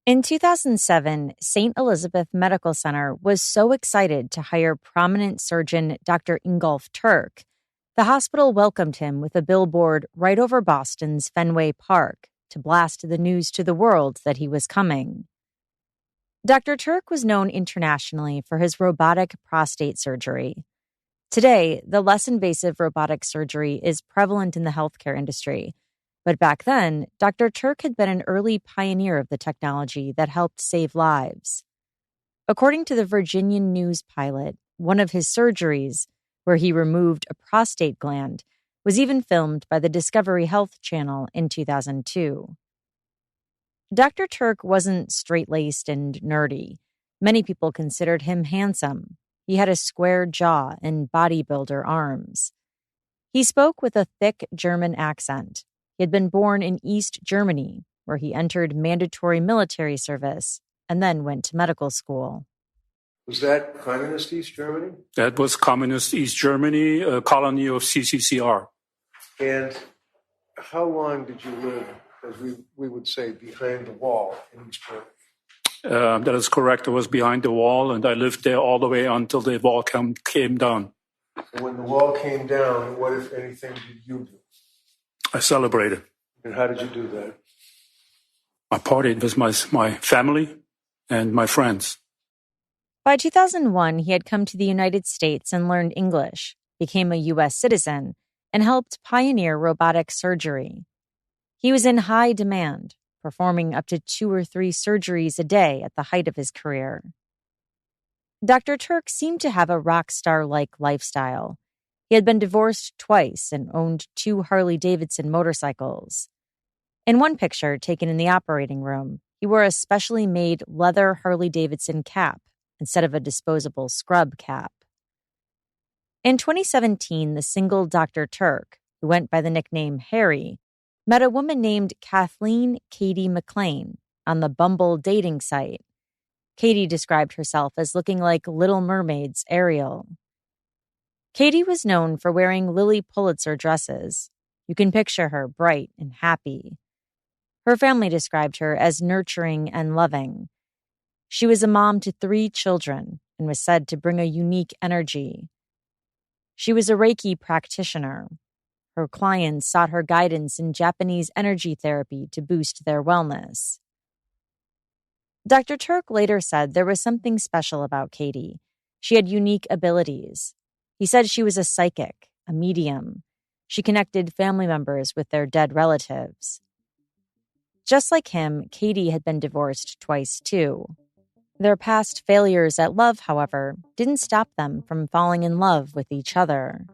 In 2007, St. Elizabeth Medical Center was so excited to hire prominent surgeon Dr. Ingolf Tuerk. The hospital welcomed him with a billboard right over Boston's Fenway Park to blast the news to the world that he was coming. Dr. Tuerk was known internationally for his robotic prostate surgery. Today, the less invasive robotic surgery is prevalent in the healthcare industry. But back then, Dr. Tuerk had been an early pioneer of the technology that helped save lives. According to the Virginian News pilot, one of his surgeries, where he removed a prostate gland, was even filmed by the Discovery Health Channel in 2002. Dr. Tuerk wasn't straight-laced and nerdy. Many people considered him handsome. He had a square jaw and bodybuilder arms. He spoke with a thick German accent. He had been born in East Germany, where he entered mandatory military service and then went to medical school. Was that Communist East Germany? That was Communist East Germany, a colony of CCCR. And how long did you live, as we would say, behind the wall in East Germany? That is correct. I was behind the wall, and I lived there all the way until the wall came down. And when the wall came down, what, if anything, did you do? I celebrated. And how did you do that? I partied with my family and my friends. By 2001, he had come to the United States and learned English, became a U.S. citizen, and helped pioneer robotic surgery. He was in high demand, performing up to 2 or 3 surgeries a day at the height of his career. Dr. Tuerk seemed to have a rock star-like lifestyle. He had been divorced twice and owned 2 Harley-Davidson motorcycles. In one picture taken in the operating room, he wore a specially made leather Harley-Davidson cap instead of a disposable scrub cap. In 2017, the single Dr. Tuerk, who went by the nickname Harry, met a woman named Kathleen McLean on the Bumble dating site. Katie described herself as looking like Little Mermaid's Ariel. Katie was known for wearing Lilly Pulitzer dresses. You can picture her bright and happy. Her family described her as nurturing and loving. She was a mom to 3 children and was said to bring a unique energy. She was a Reiki practitioner. Her clients sought her guidance in Japanese energy therapy to boost their wellness. Dr. Tuerk later said there was something special about Katie. She had unique abilities. He said she was a psychic, a medium. She connected family members with their dead relatives. Just like him, Katie had been divorced twice too. Their past failures at love, however, didn't stop them from falling in love with each other.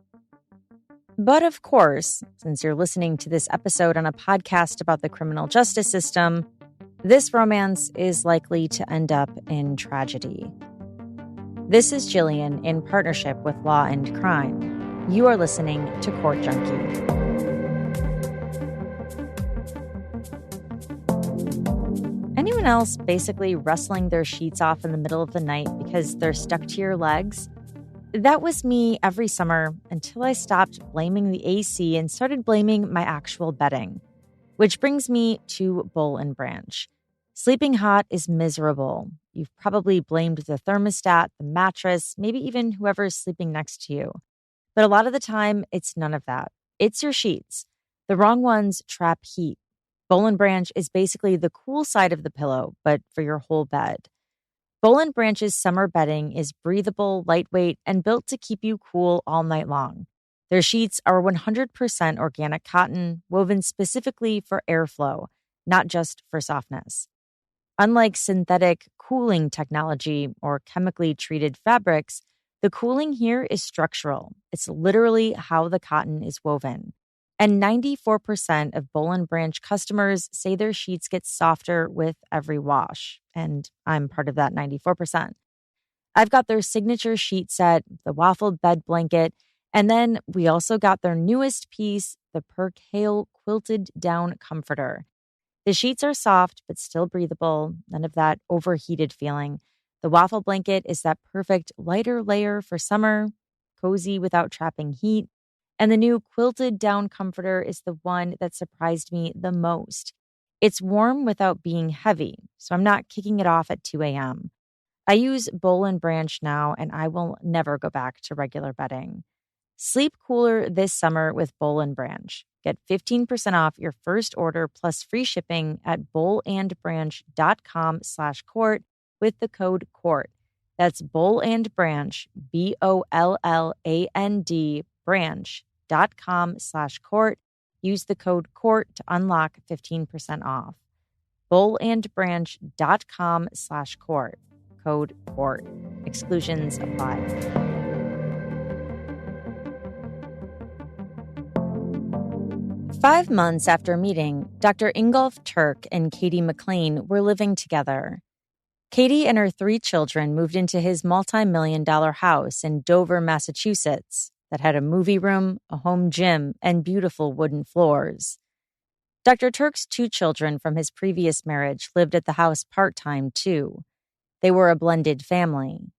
But of course, since you're listening to this episode on a podcast about the criminal justice system, this romance is likely to end up in tragedy. This is Jillian in partnership with Law and Crime. You are listening to Court Junkie. Anyone else basically rustling their sheets off in the middle of the night because they're stuck to your legs? That was me every summer until I stopped blaming the AC and started blaming my actual bedding. Which brings me to Boll and Branch. Sleeping hot is miserable. You've probably blamed the thermostat, the mattress, maybe even whoever's sleeping next to you. But a lot of the time, it's none of that. It's your sheets. The wrong ones trap heat. Boll and Branch is basically the cool side of the pillow, but for your whole bed. Boll and Branch's summer bedding is breathable, lightweight, and built to keep you cool all night long. Their sheets are 100% organic cotton, woven specifically for airflow, not just for softness. Unlike synthetic cooling technology or chemically treated fabrics, the cooling here is structural. It's literally how the cotton is woven. And 94% of Boll and Branch customers say their sheets get softer with every wash. And I'm part of that 94%. I've got their signature sheet set, the waffle bed blanket, and then we also got their newest piece, the Percale quilted down comforter. The sheets are soft but still breathable, none of that overheated feeling. The waffle blanket is that perfect lighter layer for summer, cozy without trapping heat. And the new quilted down comforter is the one that surprised me the most. It's warm without being heavy, so I'm not kicking it off at 2 a.m. I use Boll & Branch now, and I will never go back to regular bedding. Sleep cooler this summer with Boll & Branch. Get 15% off your first order plus free shipping at bollandbranch.com/court with the code COURT. That's Boll & Branch, BOLLAND branch.com/court. Use the code COURT to unlock 15% off. bollandbranch.com/court. Code COURT. Exclusions apply. Five months after meeting, Dr. Ingolf Tuerk and Kathleen McLean were living together. Katie and her 3 children moved into his multi-million-dollar house in Dover, Massachusetts, that had a movie room, a home gym, and beautiful wooden floors. Dr. Tuerk's 2 children from his previous marriage lived at the house part-time, too. They were a blended family.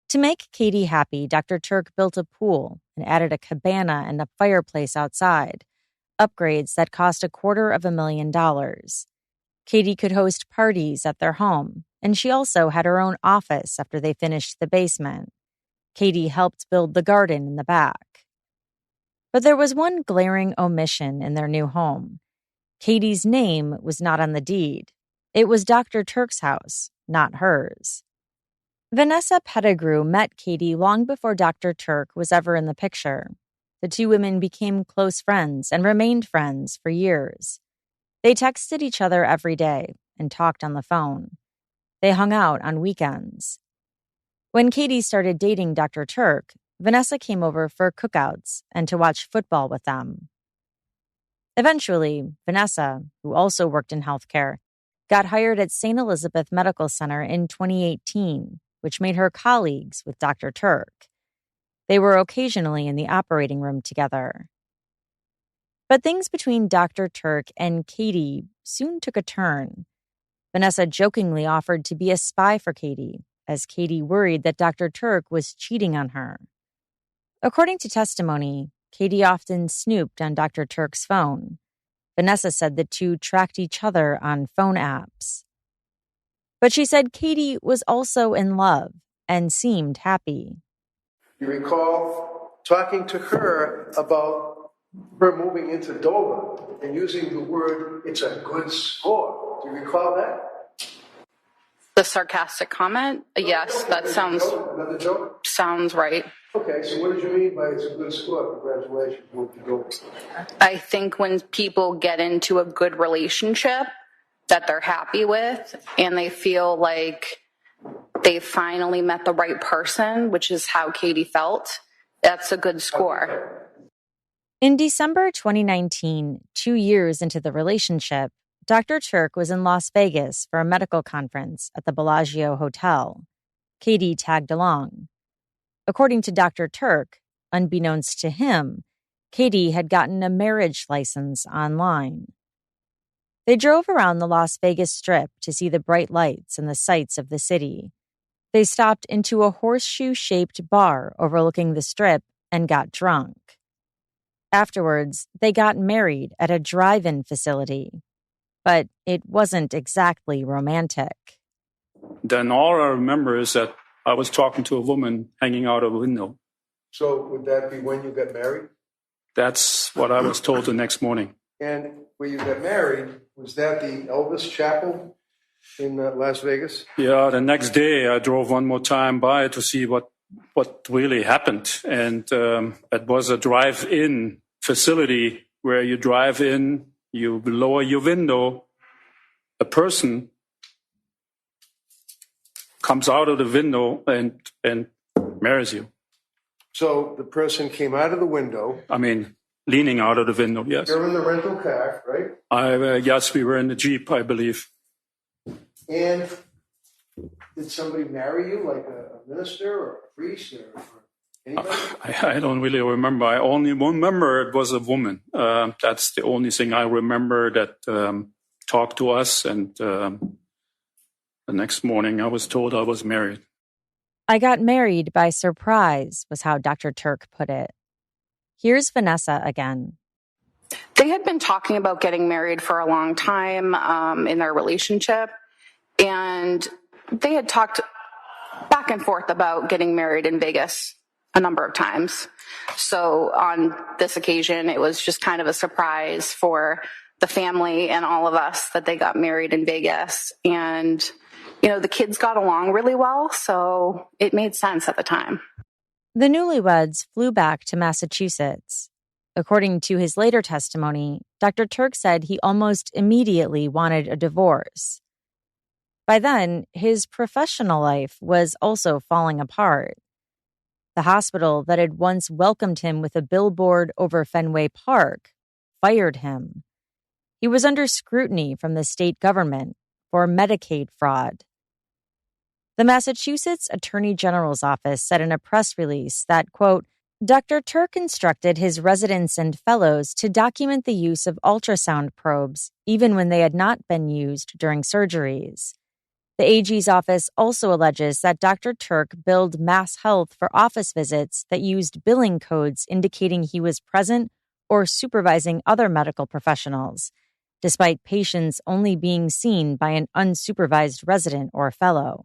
To make Katie happy, Dr. Tuerk built a pool and added a cabana and a fireplace outside, upgrades that cost $250,000. Katie could host parties at their home, and she also had her own office after they finished the basement. Katie helped build the garden in the back. But there was one glaring omission in their new home. Katie's name was not on the deed. It was Dr. Tuerk's house, not hers. Vanessa Pettigrew met Katie long before Dr. Tuerk was ever in the picture. The 2 women became close friends and remained friends for years. They texted each other every day and talked on the phone. They hung out on weekends. When Katie started dating Dr. Tuerk, Vanessa came over for cookouts and to watch football with them. Eventually, Vanessa, who also worked in healthcare, got hired at St. Elizabeth Medical Center in 2018, which made her colleagues with Dr. Tuerk. They were occasionally in the operating room together. But things between Dr. Tuerk and Katie soon took a turn. Vanessa jokingly offered to be a spy for Katie, as Katie worried that Dr. Tuerk was cheating on her. According to testimony, Katie often snooped on Dr. Tuerk's phone. Vanessa said the 2 tracked each other on phone apps. But she said Katie was also in love and seemed happy. You recall talking to her about her moving into Dover and using the word, it's a good score. Do you recall that? The sarcastic comment? Yes, that sounds Another joke? sounds right. Okay, so what did you mean by it's a good score? Congratulations. Move to Dover. I think when people get into a good relationship that they're happy with and they feel like they finally met the right person, which is how Katie felt, that's a good score. In December 2019, 2 years into the relationship, Dr. Tuerk was in Las Vegas for a medical conference at the Bellagio Hotel. Katie tagged along. According to Dr. Tuerk, unbeknownst to him, Katie had gotten a marriage license online. They drove around the Las Vegas Strip to see the bright lights and the sights of the city. They stopped into a horseshoe-shaped bar overlooking the Strip and got drunk. Afterwards, they got married at a drive-in facility. But it wasn't exactly romantic. Then all I remember is that I was talking to a woman hanging out of a window. So would that be when you got married? That's what I was told the next morning. And when you got married, was that the Elvis Chapel in Las Vegas? Yeah, the next day I drove one more time by to see what really happened. And it was a drive-in facility where you drive in, you lower your window, a person comes out of the window and marries you. So the person came out of the window. I mean, leaning out of the window, yes. You're in the rental car, right? Yes, we were in the Jeep, I believe. And did somebody marry you, like a minister or a priest or anybody? I don't really remember. I only remember it was a woman. That's the only thing I remember that talked to us. And the next morning I was told I was married. I got married by surprise, was how Dr. Tuerk put it. Here's Vanessa again. They had been talking about getting married for a long time in their relationship, and they had talked back and forth about getting married in Vegas a number of times. So on this occasion, it was just kind of a surprise for the family and all of us that they got married in Vegas. And, the kids got along really well, so it made sense at the time. The newlyweds flew back to Massachusetts. According to his later testimony, Dr. Tuerk said he almost immediately wanted a divorce. By then, his professional life was also falling apart. The hospital that had once welcomed him with a billboard over Fenway Park fired him. He was under scrutiny from the state government for Medicaid fraud. The Massachusetts Attorney General's office said in a press release that, quote, Dr. Tuerk instructed his residents and fellows to document the use of ultrasound probes even when they had not been used during surgeries. The AG's office also alleges that Dr. Tuerk billed Mass Health for office visits that used billing codes indicating he was present or supervising other medical professionals, despite patients only being seen by an unsupervised resident or fellow.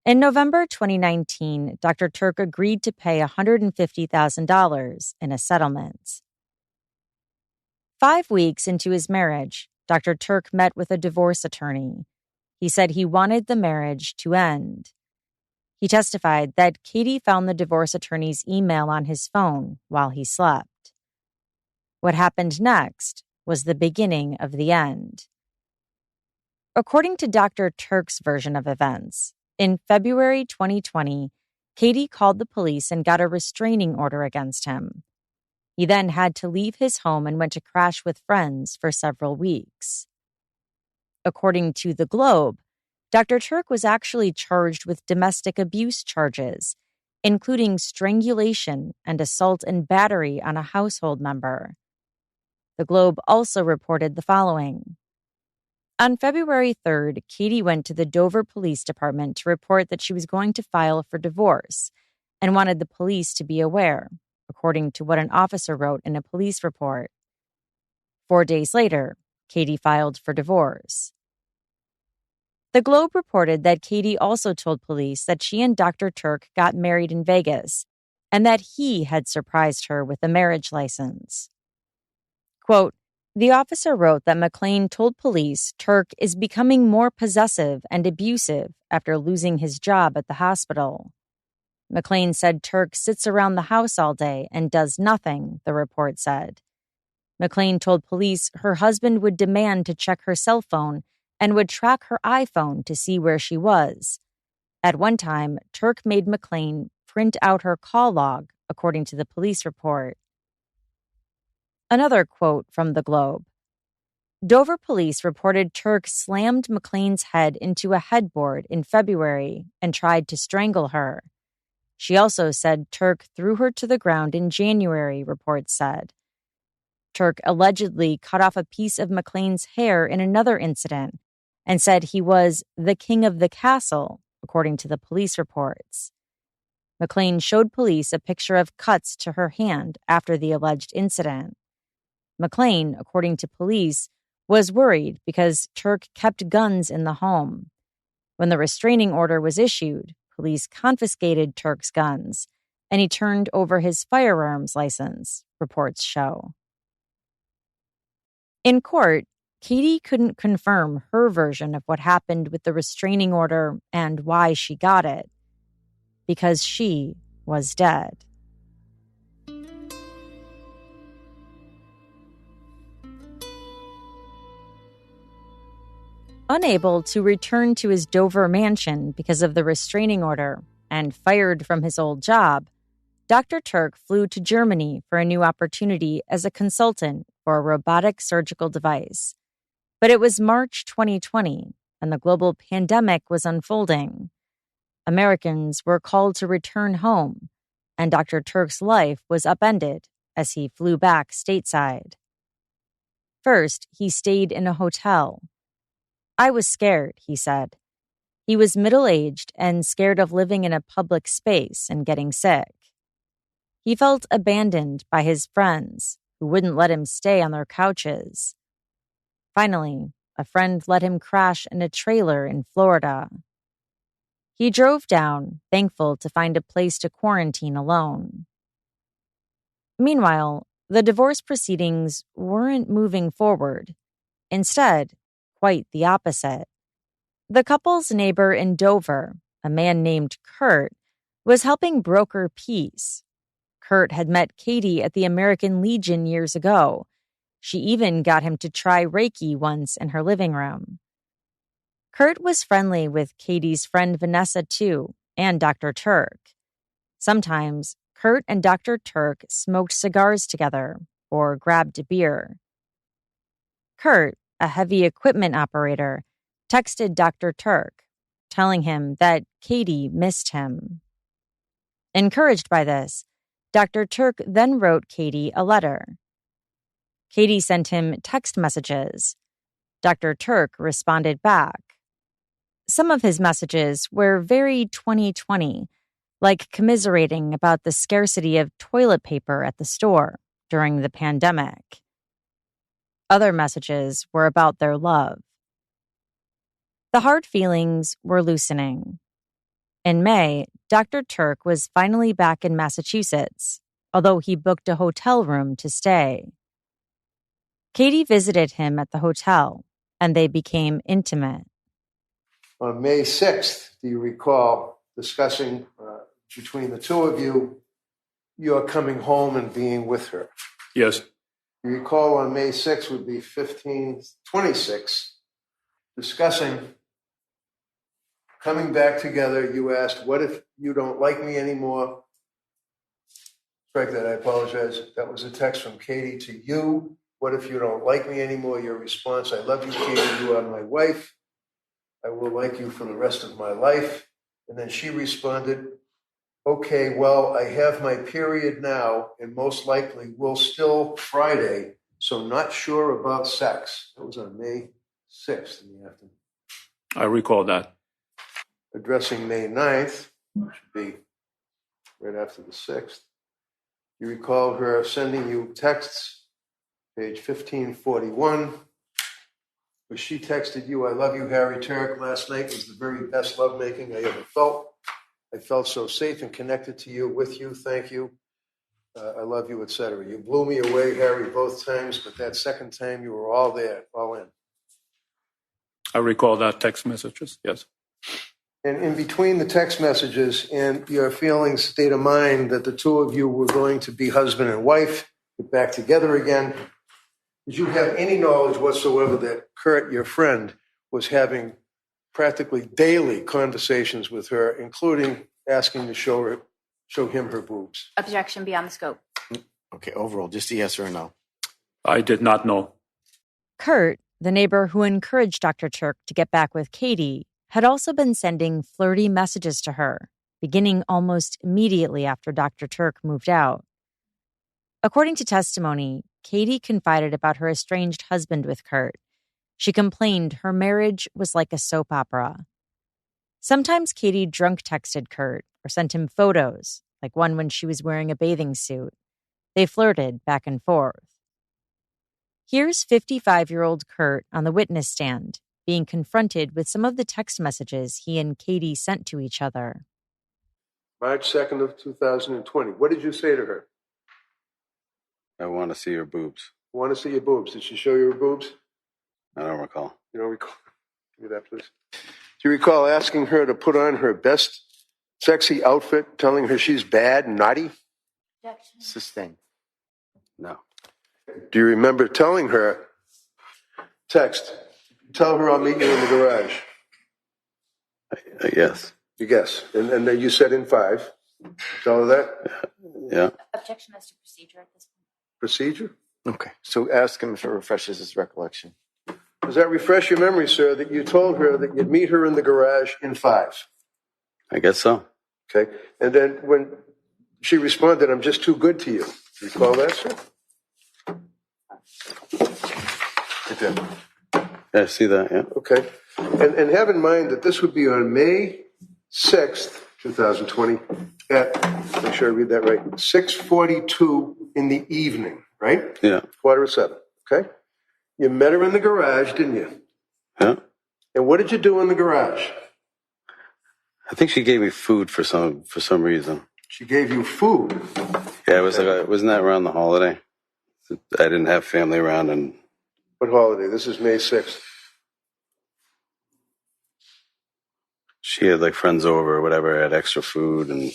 In November 2019, Dr. Tuerk agreed to pay $150,000 in a settlement. 5 weeks into his marriage, Dr. Tuerk met with a divorce attorney. He said he wanted the marriage to end. He testified that Katie found the divorce attorney's email on his phone while he slept. What happened next was the beginning of the end. According to Dr. Tuerk's version of events, in February 2020, Katie called the police and got a restraining order against him. He then had to leave his home and went to crash with friends for several weeks. According to The Globe, Dr. Tuerk was actually charged with domestic abuse charges, including strangulation and assault and battery on a household member. The Globe also reported the following. On February 3rd, Katie went to the Dover Police Department to report that she was going to file for divorce and wanted the police to be aware, according to what an officer wrote in a police report. 4 days later, Katie filed for divorce. The Globe reported that Katie also told police that she and Dr. Tuerk got married in Vegas and that he had surprised her with a marriage license. Quote, the officer wrote that McLean told police Tuerk is becoming more possessive and abusive after losing his job at the hospital. McLean said Tuerk sits around the house all day and does nothing, the report said. McLean told police her husband would demand to check her cell phone and would track her iPhone to see where she was. At one time, Tuerk made McLean print out her call log, according to the police report. Another quote from The Globe. Dover police reported Tuerk slammed McLean's head into a headboard in February and tried to strangle her. She also said Tuerk threw her to the ground in January, reports said. Tuerk allegedly cut off a piece of McLean's hair in another incident and said he was the king of the castle, according to the police reports. McLean showed police a picture of cuts to her hand after the alleged incident. McLean, according to police, was worried because Tuerk kept guns in the home. When the restraining order was issued, police confiscated Tuerk's guns, and he turned over his firearms license, reports show. In court, Katie couldn't confirm her version of what happened with the restraining order and why she got it, because she was dead. Unable to return to his Dover mansion because of the restraining order and fired from his old job, Dr. Tuerk flew to Germany for a new opportunity as a consultant for a robotic surgical device. But it was March 2020, and the global pandemic was unfolding. Americans were called to return home, and Dr. Tuerk's life was upended as he flew back stateside. First, he stayed in a hotel. I was scared, he said. He was middle-aged and scared of living in a public space and getting sick. He felt abandoned by his friends, who wouldn't let him stay on their couches. Finally, a friend let him crash in a trailer in Florida. He drove down, thankful to find a place to quarantine alone. Meanwhile, the divorce proceedings weren't moving forward. Instead, quite the opposite. The couple's neighbor in Dover, a man named Kurt, was helping broker peace. Kurt had met Katie at the American Legion years ago. She even got him to try Reiki once in her living room. Kurt was friendly with Katie's friend Vanessa, too, and Dr. Tuerk. Sometimes, Kurt and Dr. Tuerk smoked cigars together or grabbed a beer. Kurt, a heavy equipment operator, texted Dr. Tuerk, telling him that Katie missed him. Encouraged by this, Dr. Tuerk then wrote Katie a letter. Katie sent him text messages. Dr. Tuerk responded back. Some of his messages were very 2020, like commiserating about the scarcity of toilet paper at the store during the pandemic. Other messages were about their love. The hard feelings were loosening. In May, Dr. Tuerk was finally back in Massachusetts, although he booked a hotel room to stay. Katie visited him at the hotel, and they became intimate. On May 6th, do you recall discussing between the two of you, your coming home and being with her? Yes. You recall on May 6th would be 1526, discussing coming back together. You asked, what if you don't like me anymore? Strike that, I apologize. That was a text from Katie to you. What if you don't like me anymore? Your response, I love you, Katie. You are my wife. I will like you for the rest of my life. And then she responded, okay, well, I have my period now and most likely will still Friday, so not sure about sex. That was on May 6th in the afternoon. I recall that. Addressing May 9th, which should be right after the 6th. You recall her sending you texts, page 1541, where she texted you, I love you, Harry Tuerk. Last night was the very best lovemaking I ever felt. I felt so safe and connected to you, with you. Thank you. I love you, etc. You blew me away, Harry, both times, but that second time you were all there, all in. I recall that text messages, yes. And in between the text messages and your feelings, state of mind that the two of you were going to be husband and wife, get back together again, did you have any knowledge whatsoever that Kurt, your friend, was having practically daily conversations with her, including asking to show him her boobs? Objection beyond the scope. Okay, overall, just a yes or a no. I did not know. Kurt, the neighbor who encouraged Dr. Tuerk to get back with Katie, had also been sending flirty messages to her, beginning almost immediately after Dr. Tuerk moved out. According to testimony, Katie confided about her estranged husband with Kurt. She complained her marriage was like a soap opera. Sometimes Katie drunk texted Kurt or sent him photos, like one when she was wearing a bathing suit. They flirted back and forth. Here's 55-year-old Kurt on the witness stand, being confronted with some of the text messages he and Katie sent to each other. March 2nd of 2020. What did you say to her? I want to see your boobs. I want to see your boobs. Did she show you her boobs? I don't recall. You don't recall? Give me that, please. Do you recall asking her to put on her best sexy outfit, telling her she's bad and naughty? Objection. Sustained. No. Do you remember telling her, text, tell her I'll meet you in the garage? Yes. You guess. And then you said in 5. Tell her that? Yeah. Objection as to procedure at this point. Procedure? Okay. So ask him if it refreshes his recollection. Does that refresh your memory, sir, that you told her that you'd meet her in the garage in 5? I guess so. Okay. And then when she responded, I'm just too good to you. Do you recall that, sir? It did. Yeah, I see that, yeah. Okay. And have in mind that this would be on May 6th, 2020, at, make sure I read that right, 6:42 in the evening. right? Yeah. 6:45, okay? You met her in the garage, didn't you? Yeah. And what did you do in the garage? I think she gave me food for some reason. She gave you food. Yeah, it was wasn't that around the holiday? I didn't have family around, and What holiday? This is May 6th. she had like friends over or whatever, had extra food, and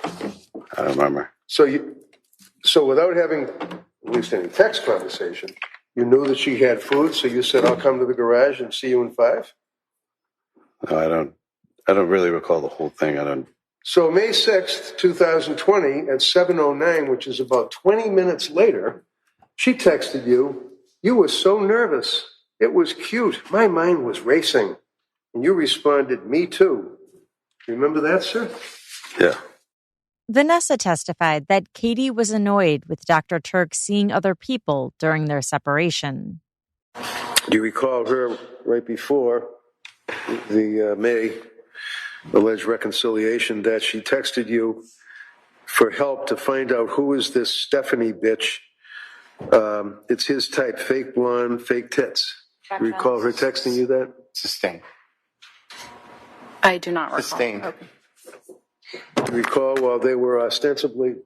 I don't remember. So without having at least any text conversation, you knew that she had food, so you said, I'll come to the garage and see you in 5? No, I don't really recall the whole thing. I don't. So May 6th, 2020 at 7:09, which is about 20 minutes later, she texted you. You were so nervous. It was cute. My mind was racing. And you responded, me too. Remember that, sir? Yeah. Vanessa testified that Katie was annoyed with Dr. Tuerk seeing other people during their separation. Do you recall her right before the May alleged reconciliation that she texted you for help to find out who is this Stephanie bitch? It's his type, fake blonde, fake tits. Do you recall her texting you that? Sustained. I do not recall. Sustained. Okay. Do you recall while they were ostensibly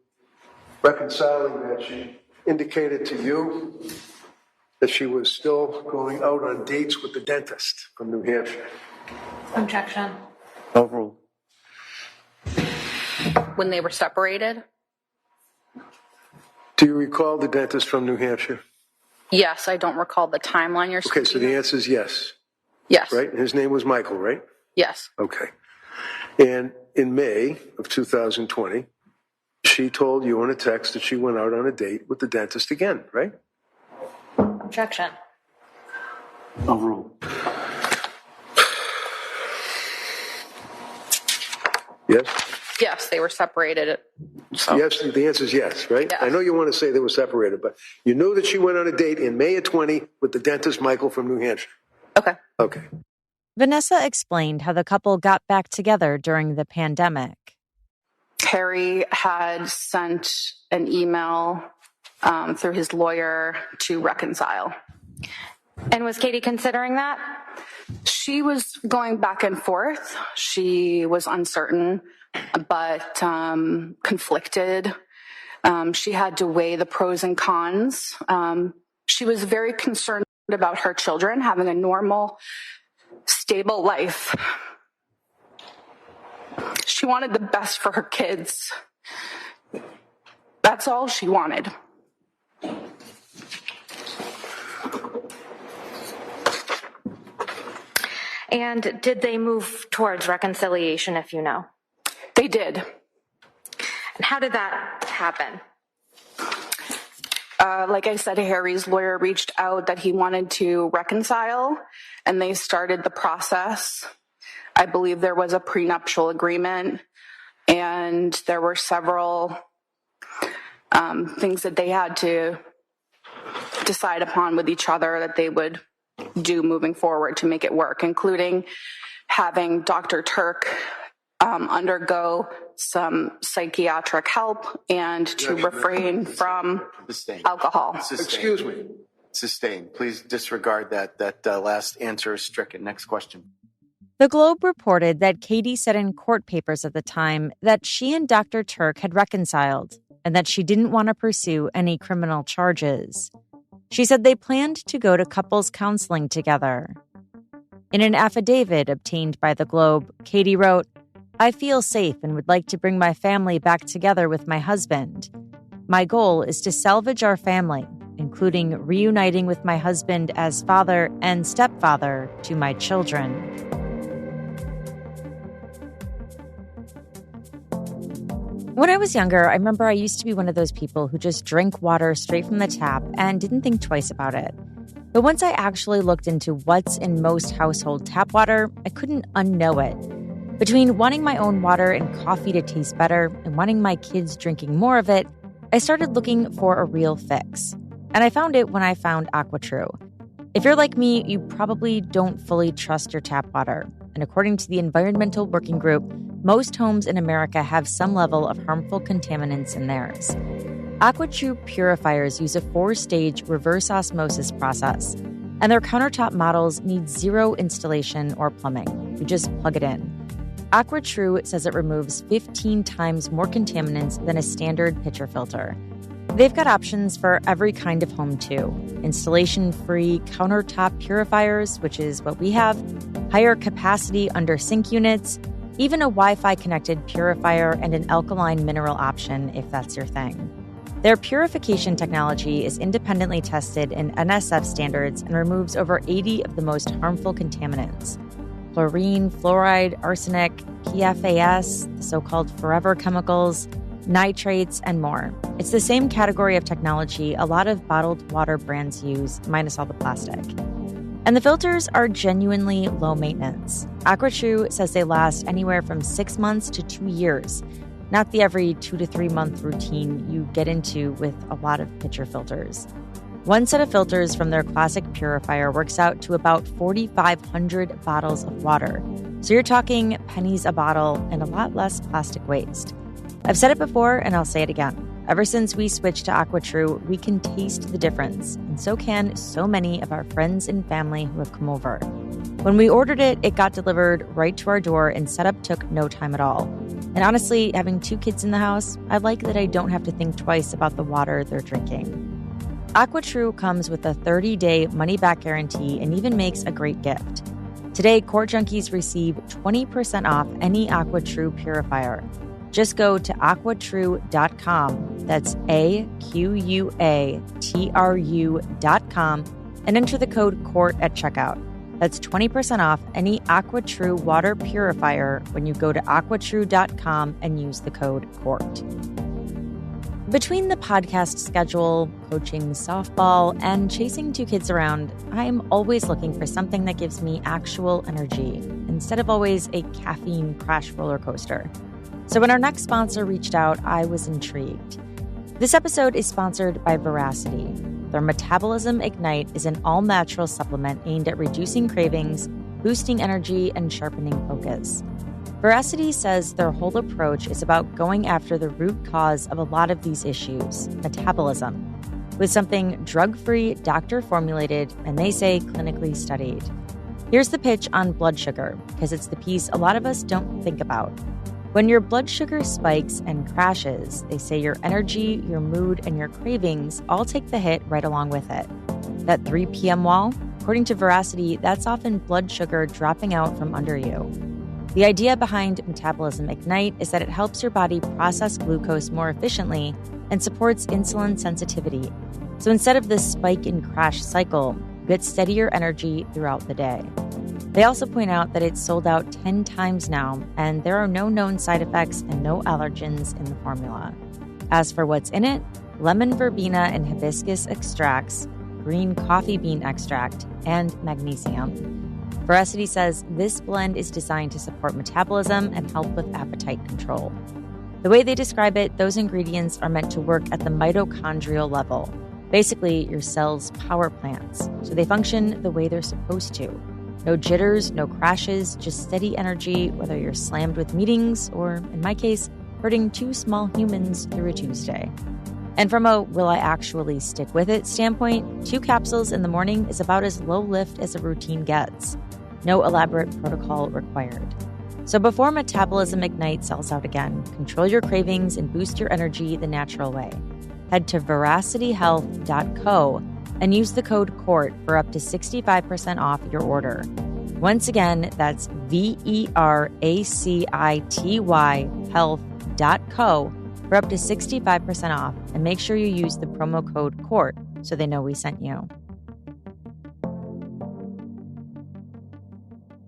reconciling that she indicated to you that she was still going out on dates with the dentist from New Hampshire? Objection. Overruled. When they were separated? Do you recall the dentist from New Hampshire? Yes, I don't recall the timeline you're speaking Okay, so the answer is yes, Yes. right? His name was Michael, right? Yes. Okay. And in May of 2020, she told you in a text that she went out on a date with the dentist again, right? Objection. Overruled. Yes? Yes, they were separated. So. Yes, the answer is yes, right? Yes. I know you want to say they were separated, but you knew that she went on a date in May of 20 with the dentist Michael from New Hampshire. Okay. Okay. Vanessa explained how the couple got back together during the pandemic. Harry had sent an email through his lawyer to reconcile. And was Katie considering that? She was going back and forth. She was uncertain, but conflicted. She had to weigh the pros and cons. She was very concerned about her children having a normal, stable life. She wanted the best for her kids. That's all she wanted. And did they move towards reconciliation, if you know? They did. And how did that happen? Like I said, Harry's lawyer reached out that he wanted to reconcile, and they started the process. I believe there was a prenuptial agreement, and there were several things that they had to decide upon with each other that they would do moving forward to make it work, including having Dr. Tuerk undergo some psychiatric help and to refrain from alcohol. Excuse me. Sustained. Please disregard that. That last answer is stricken. Next question. The Globe reported that Katie said in court papers at the time that she and Dr. Tuerk had reconciled and that she didn't want to pursue any criminal charges. She said they planned to go to couples counseling together. In an affidavit obtained by the Globe, Katie wrote, "I feel safe and would like to bring my family back together with my husband. My goal is to salvage our family, including reuniting with my husband as father and stepfather to my children." When I was younger, I remember I used to be one of those people who just drank water straight from the tap and didn't think twice about it. But once I actually looked into what's in most household tap water, I couldn't unknow it. Between wanting my own water and coffee to taste better and wanting my kids drinking more of it, I started looking for a real fix. And I found it when I found AquaTrue. If you're like me, you probably don't fully trust your tap water. And according to the Environmental Working Group, most homes in America have some level of harmful contaminants in theirs. AquaTrue purifiers use a 4-stage reverse osmosis process, and their countertop models need zero installation or plumbing. You just plug it in. AquaTrue says it removes 15 times more contaminants than a standard pitcher filter. They've got options for every kind of home, too. Installation-free countertop purifiers, which is what we have, higher capacity under-sink units, even a Wi-Fi connected purifier and an alkaline mineral option if that's your thing. Their purification technology is independently tested in NSF standards and removes over 80 of the most harmful contaminants: chlorine, fluoride, arsenic, PFAS, the so-called forever chemicals, nitrates, and more. It's the same category of technology a lot of bottled water brands use, minus all the plastic. And the filters are genuinely low maintenance. AquaTrue says they last anywhere from 6 months to 2 years, not the every 2 to 3 month routine you get into with a lot of pitcher filters. One set of filters from their classic purifier works out to about 4,500 bottles of water. So you're talking pennies a bottle and a lot less plastic waste. I've said it before and I'll say it again. Ever since we switched to AquaTrue, we can taste the difference, and so can so many of our friends and family who have come over. When we ordered it, it got delivered right to our door and setup took no time at all. And honestly, having 2 kids in the house, I like that I don't have to think twice about the water they're drinking. AquaTrue comes with a 30-day money-back guarantee and even makes a great gift. Today, Court Junkies receive 20% off any AquaTrue purifier. Just go to aquatrue.com, that's AQUATRU.com, and enter the code COURT at checkout. That's 20% off any AquaTrue water purifier when you go to aquatrue.com and use the code COURT. Between the podcast schedule, coaching softball, and chasing 2 kids around, I'm always looking for something that gives me actual energy instead of always a caffeine crash roller coaster. So when our next sponsor reached out, I was intrigued. This episode is sponsored by Veracity. Their Metabolism Ignite is an all-natural supplement aimed at reducing cravings, boosting energy, and sharpening focus. Veracity says their whole approach is about going after the root cause of a lot of these issues, metabolism, with something drug-free, doctor-formulated, and they say clinically studied. Here's the pitch on blood sugar, because it's the piece a lot of us don't think about. When your blood sugar spikes and crashes, they say your energy, your mood, and your cravings all take the hit right along with it. That 3 p.m. wall? According to Veracity, that's often blood sugar dropping out from under you. The idea behind Metabolism Ignite is that it helps your body process glucose more efficiently and supports insulin sensitivity. So instead of this spike and crash cycle, you get steadier energy throughout the day. They also point out that it's sold out 10 times now, and there are no known side effects and no allergens in the formula. As for what's in it, lemon verbena and hibiscus extracts, green coffee bean extract, and magnesium. Veracity says this blend is designed to support metabolism and help with appetite control. The way they describe it, those ingredients are meant to work at the mitochondrial level, basically your cells' power plants, so they function the way they're supposed to. No jitters, no crashes, just steady energy, whether you're slammed with meetings or, in my case, herding 2 small humans through a Tuesday. And from a will I actually stick with it standpoint, 2 capsules in the morning is about as low lift as a routine gets. No elaborate protocol required. So before Metabolism Ignite sells out again, control your cravings and boost your energy the natural way. Head to veracityhealth.co and use the code COURT for up to 65% off your order. Once again, that's VERACITY health.co for up to 65% off, and make sure you use the promo code COURT so they know we sent you.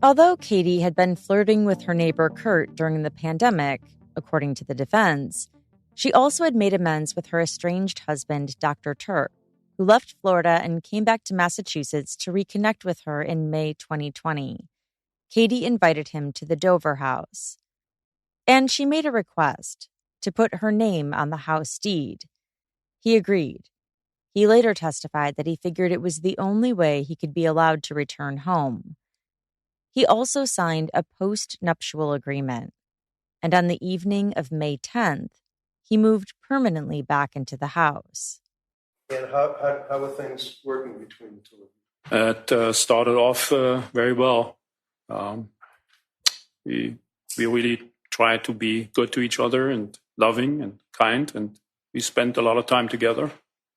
Although Katie had been flirting with her neighbor Kurt during the pandemic, according to the defense, she also had made amends with her estranged husband, Dr. Tuerk, who left Florida and came back to Massachusetts to reconnect with her in May 2020. Katie invited him to the Dover house. And she made a request to put her name on the house deed. He agreed. He later testified that he figured it was the only way he could be allowed to return home. He also signed a post-nuptial agreement. And on the evening of May 10th, he moved permanently back into the house. And how are things working between the two of you? It started off very well. We really tried to be good to each other and loving and kind, and we spent a lot of time together,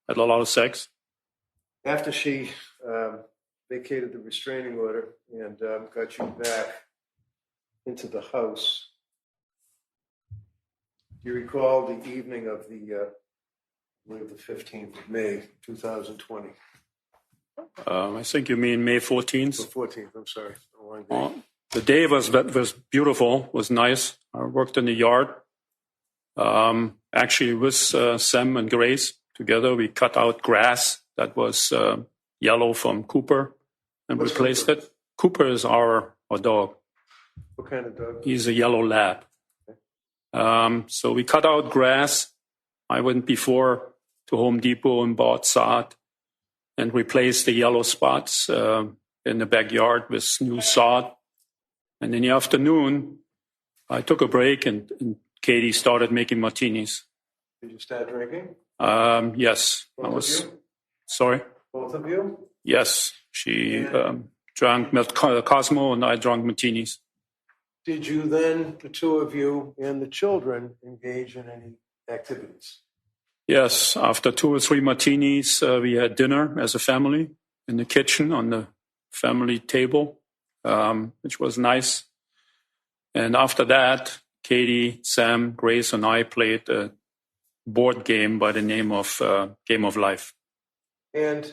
had a lot of sex. After she vacated the restraining order and got you back into the house, do you recall the evening of the 15th of May, 2020? I think you mean May 14th. The 14th, I'm sorry. The day was beautiful, was nice. I worked in the yard. Actually, with Sam and Grace together, we cut out grass that was yellow from Cooper and replaced it. Cooper is our dog. What kind of dog? He's a yellow lab. So we cut out grass. I went before to Home Depot and bought sod and replaced the yellow spots in the backyard with new sod. And in the afternoon, I took a break and Katie started making martinis. Did you start drinking? Yes. Both of you? Sorry? Both of you? Yes. She drank Cosmo and I drank martinis. Did you then, the two of you and the children, engage in any activities? Yes. After 2 or 3 martinis, we had dinner as a family in the kitchen on the family table, which was nice. And after that, Katie, Sam, Grace, and I played a board game by the name of Game of Life. And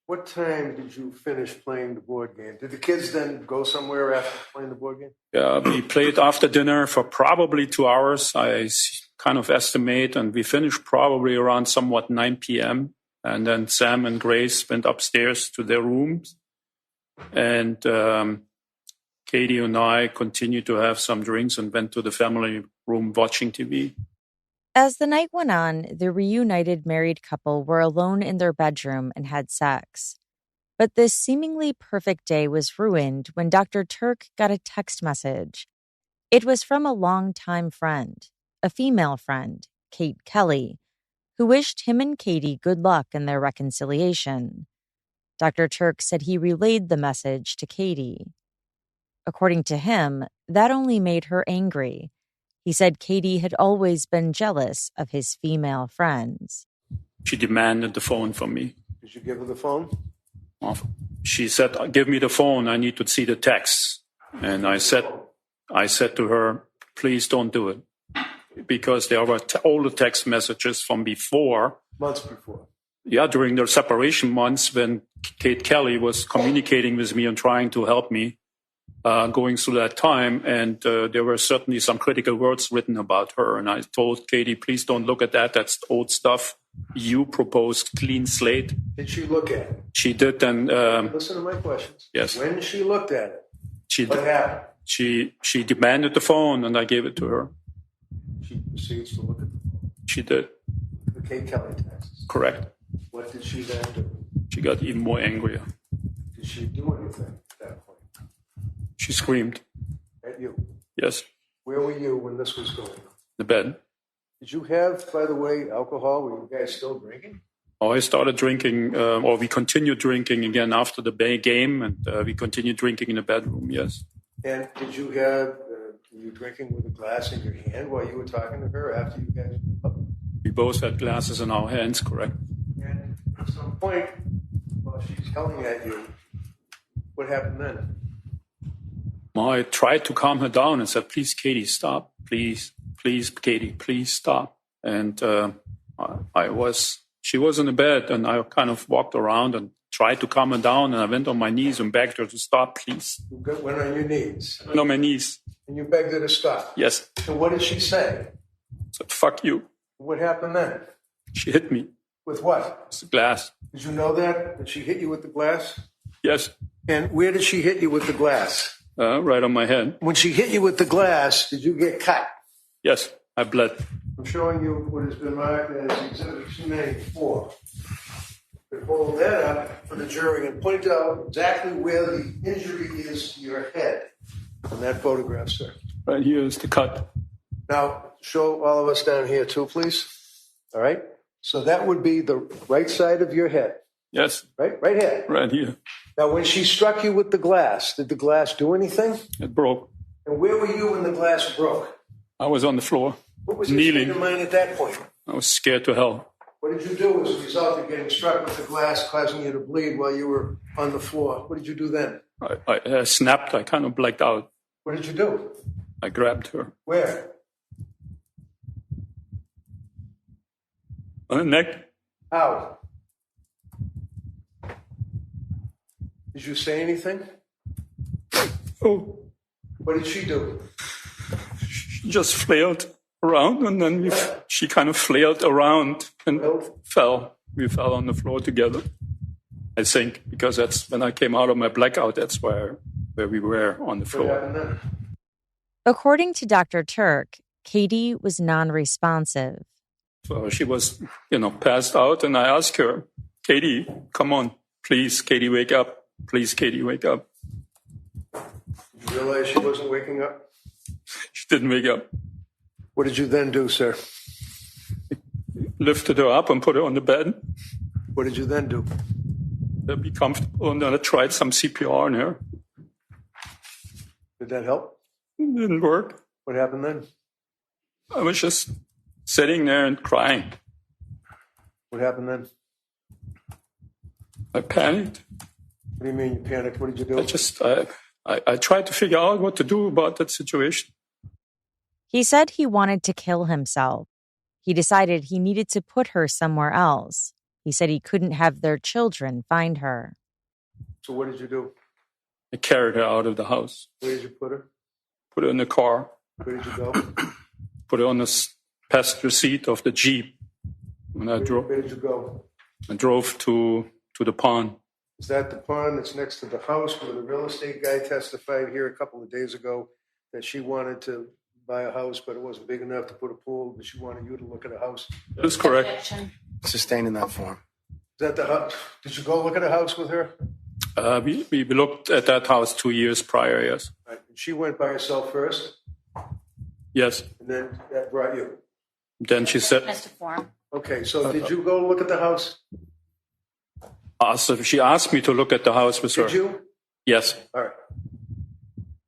what time did you finish playing the board game? Did the kids then go somewhere after playing the board game? Yeah, we played after dinner for probably 2 hours, I kind of estimate, and we finished probably around somewhat 9 p.m. And then Sam and Grace went upstairs to their rooms. And Katie and I continued to have some drinks and went to the family room watching TV. As the night went on, the reunited married couple were alone in their bedroom and had sex. But this seemingly perfect day was ruined when Dr. Tuerk got a text message. It was from a longtime friend, a female friend, Kate Kelly, who wished him and Katie good luck in their reconciliation. Dr. Tuerk said he relayed the message to Katie. According to him, that only made her angry. He said Katie had always been jealous of his female friends. She demanded the phone from me. Did you give her the phone? She said, "Give me the phone. I need to see the texts." And I said to her, "Please don't do it," because there were all the text messages from before. Months before. Yeah, during the separation months when Kate Kelly was communicating with me and trying to help me going through that time. And there were certainly some critical words written about her. And I told Katie, please don't look at that. That's old stuff. You proposed clean slate. Did she look at it? She did. And listen to my questions. Yes. When she looked at it, what happened? She demanded the phone, and I gave it to her. She proceeds to look at the phone. She did. The Kate Kelly texts. Correct. What did she then do? She got even more angrier. Did she do anything at that point? She screamed. At you? Yes. Where were you when this was going on? The bed. Did you have, by the way, alcohol? Were you guys still drinking? Oh, I started drinking, or we continued drinking again after the game, and we continued drinking in the bedroom, yes. And did you have, were you drinking with a glass in your hand while you were talking to her after you guys were up? We both had glasses in our hands, correct. And at some point, while she's yelling at you, what happened then? Well, I tried to calm her down and said, please, Katie, stop. Please, Katie, please stop. And she was in the bed, and I kind of walked around and tried to calm her down, and I went on my knees and begged her to stop, please. You went on your knees? On my knees. And you begged her to stop? Yes. And what did she say? I said, fuck you. What happened then? She hit me. With what? With the glass. Did you know that? Did she hit you with the glass? Yes. And where did she hit you with the glass? Right on my head. When she hit you with the glass, did you get cut? Yes, I bled. I'm showing you what has been marked as Exhibit 294. But hold that up for the jury and point out exactly where the injury is to your head on that photograph, sir. Right here is the cut. Now, show all of us down here too, please. All right? So that would be the right side of your head. Yes. Right here. Right here. Now, when she struck you with the glass, did the glass do anything? It broke. And where were you when the glass broke? I was on the floor. What was your kneeling. state of mind at that point? I was scared to hell. What did you do as a result of getting struck with the glass, causing you to bleed while you were on the floor? What did you do then? I snapped. I kind of blacked out. What did you do? I grabbed her Where? on the neck. How? Did you say anything? Oh, What did she do? she just flailed around, and then she kind of flailed around and fell. We fell on the floor together, I think, because that's when I came out of my blackout. That's where we were on the What floor. happened then? According to Dr. Tuerk, Katie was non-responsive. So she was, passed out, and I asked her, Katie, come on, please, Katie, wake up. Please, Katie, wake up. Did you realize she wasn't waking up? She didn't wake up. What did you then do, sir? Lifted her up and put her on the bed. What did you then do? To be comfortable, and then I tried some CPR on her. Did that help? It didn't work. What happened then? I was just sitting there and crying. What happened then? I panicked. What do you mean you panicked? What did you do? I tried to figure out what to do about that situation. He said he wanted to kill himself. He decided he needed to put her somewhere else. He said he couldn't have their children find her. So what did you do? I carried her out of the house, Where did you put her? put her in the car, Where did you go? put her on the passenger seat of the Jeep. And I Where did you go? drove to the pond. Is that the pond that's next to the house where the real estate guy testified here a couple of days ago that she wanted to buy a house, but it wasn't big enough to put a pool, but she wanted you to look at a house? That is correct. Sustained in that form. Is that the house? Did you go look at a house with her? We looked at that house 2 years prior, yes. Right. And she went by herself first, Yes. and then that brought you. Then she said, Okay, so did you go look at the house? she asked me to look at the house with her. Did you? Yes. All right.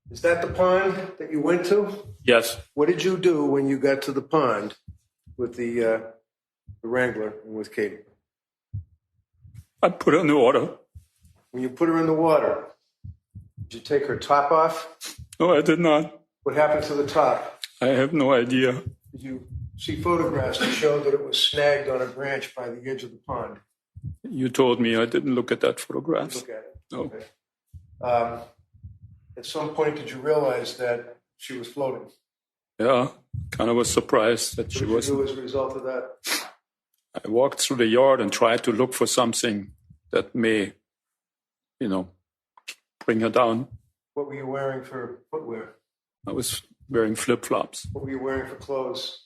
Is that the pond that you went to? Yes. What did you do when you got to the pond with the Wrangler and with Katie? I put her in the water. When you put her in the water, did you take her top off? No, I did not. What happened to the top? I have no idea. Did you see photographs that showed that it was snagged on a branch by the edge of the pond? You told me. I didn't look at that photograph. Look at it. No. Okay. At some point, did you realize that she was floating? Yeah, kind of was surprised that she What was. did you do as a result of that? I walked through the yard and tried to look for something that may, bring her down. What were you wearing for footwear? I was wearing flip-flops, What were you wearing for clothes?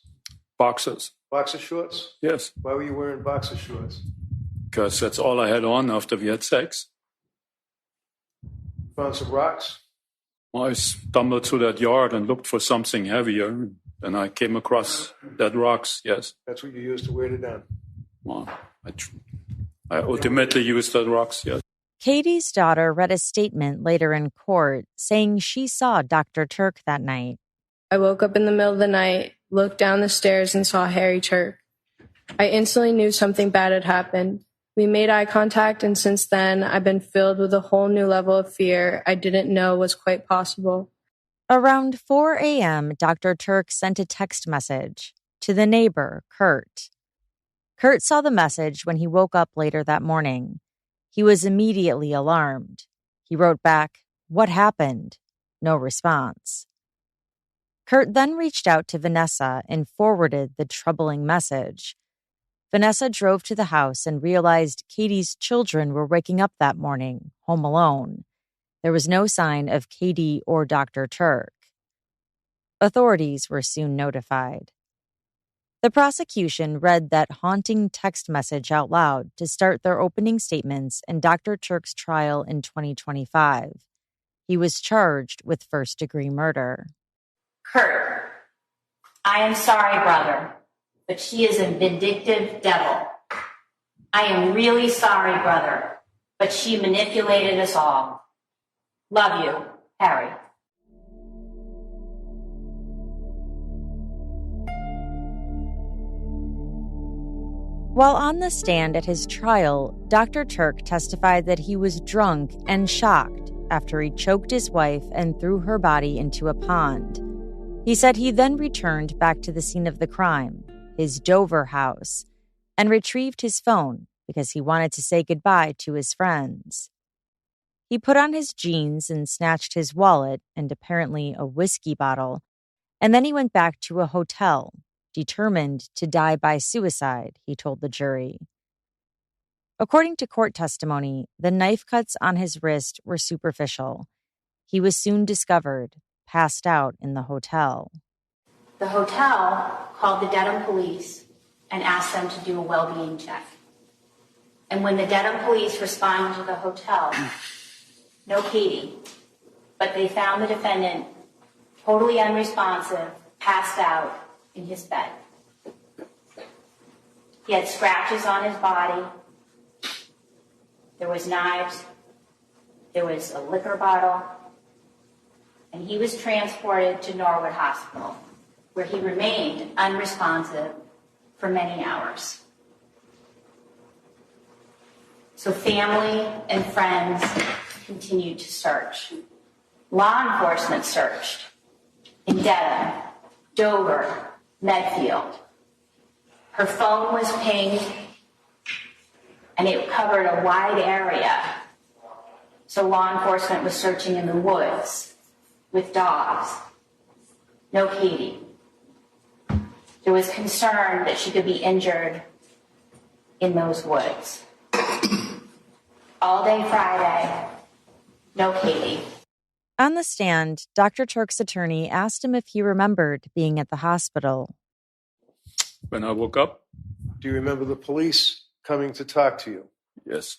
boxers. Boxer shorts? Yes, Why were you wearing boxer shorts? because that's all I had on after we had sex. Found some rocks? I stumbled through that yard and looked for something heavier, and I came across that rocks. Yes. That's what you used to weight it down. Well, I ultimately used that rocks. Yes. Katie's daughter read a statement later in court saying she saw Dr. Tuerk that night. I woke up in the middle of the night, looked down the stairs, and saw Harry Tuerk. I instantly knew something bad had happened. We made eye contact, and since then, I've been filled with a whole new level of fear I didn't know was quite possible. Around 4 a.m., Dr. Tuerk sent a text message to the neighbor, Kurt. Kurt saw the message when he woke up later that morning. He was immediately alarmed. He wrote back, "What happened?" No response. Kurt then reached out to Vanessa and forwarded the troubling message. Vanessa drove to the house and realized Katie's children were waking up that morning, home alone. There was no sign of Katie or Dr. Tuerk. Authorities were soon notified. The prosecution read that haunting text message out loud to start their opening statements in Dr. Tuerk's trial in 2025. He was charged with first-degree murder. Kurt, I am sorry, brother, but she is a vindictive devil. I am really sorry, brother, but she manipulated us all. Love you, Harry. While on the stand at his trial, Dr. Tuerk testified that he was drunk and shocked after he choked his wife and threw her body into a pond. He said he then returned back to the scene of the crime, his Dover house, and retrieved his phone because he wanted to say goodbye to his friends. He put on his jeans and snatched his wallet and apparently a whiskey bottle, and then he went back to a hotel, determined to die by suicide, he told the jury. According to court testimony, the knife cuts on his wrist were superficial. He was soon discovered, passed out in the hotel. The hotel called the Dedham police and asked them to do a well-being check. And when the Dedham police responded to the hotel, no Katie, but they found the defendant totally unresponsive, passed out in his bed. He had scratches on his body. There was knives. There was a liquor bottle. And he was transported to Norwood Hospital, where he remained unresponsive for many hours. So family and friends continued to search. Law enforcement searched in Dedham, Dover, Medfield. Her phone was pinged, and it covered a wide area. So law enforcement was searching in the woods with dogs. No Katie. There was concern that she could be injured in those woods. All day Friday, no Katie. On the stand, Dr. Tuerk's attorney asked him if he remembered being at the hospital. When I woke up? Do you remember the police coming to talk to you? Yes.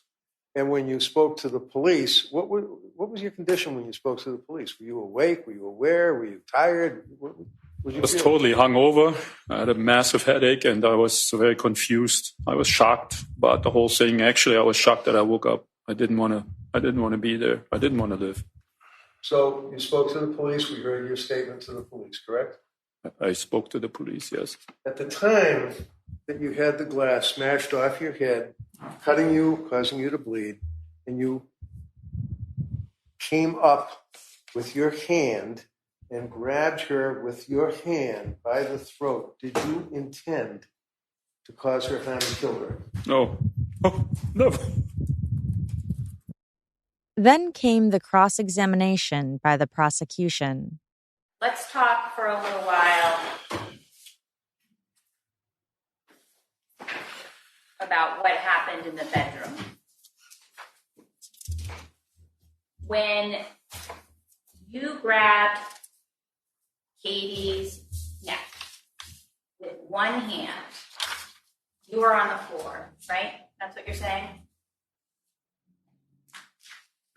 And when you spoke to the police, what was your condition when you spoke to the police? Were you awake? Were you aware? Were you tired? I was totally hungover. I had a massive headache, and I was very confused. I was shocked about the whole thing. Actually, I was shocked that I woke up. I didn't want to be there. I didn't want to live. So you spoke to the police. We heard your statement to the police, correct? I spoke to the police, yes. At the time that you had the glass smashed off your head, cutting you, causing you to bleed, and you came up with your hand and grabbed her with your hand by the throat, did you intend to cause her harm and kill her? No. Oh, never. Then came the cross-examination by the prosecution. Let's talk for a little while about what happened in the bedroom. When you grabbed Katie's neck with one hand, you were on the floor, right? That's what you're saying?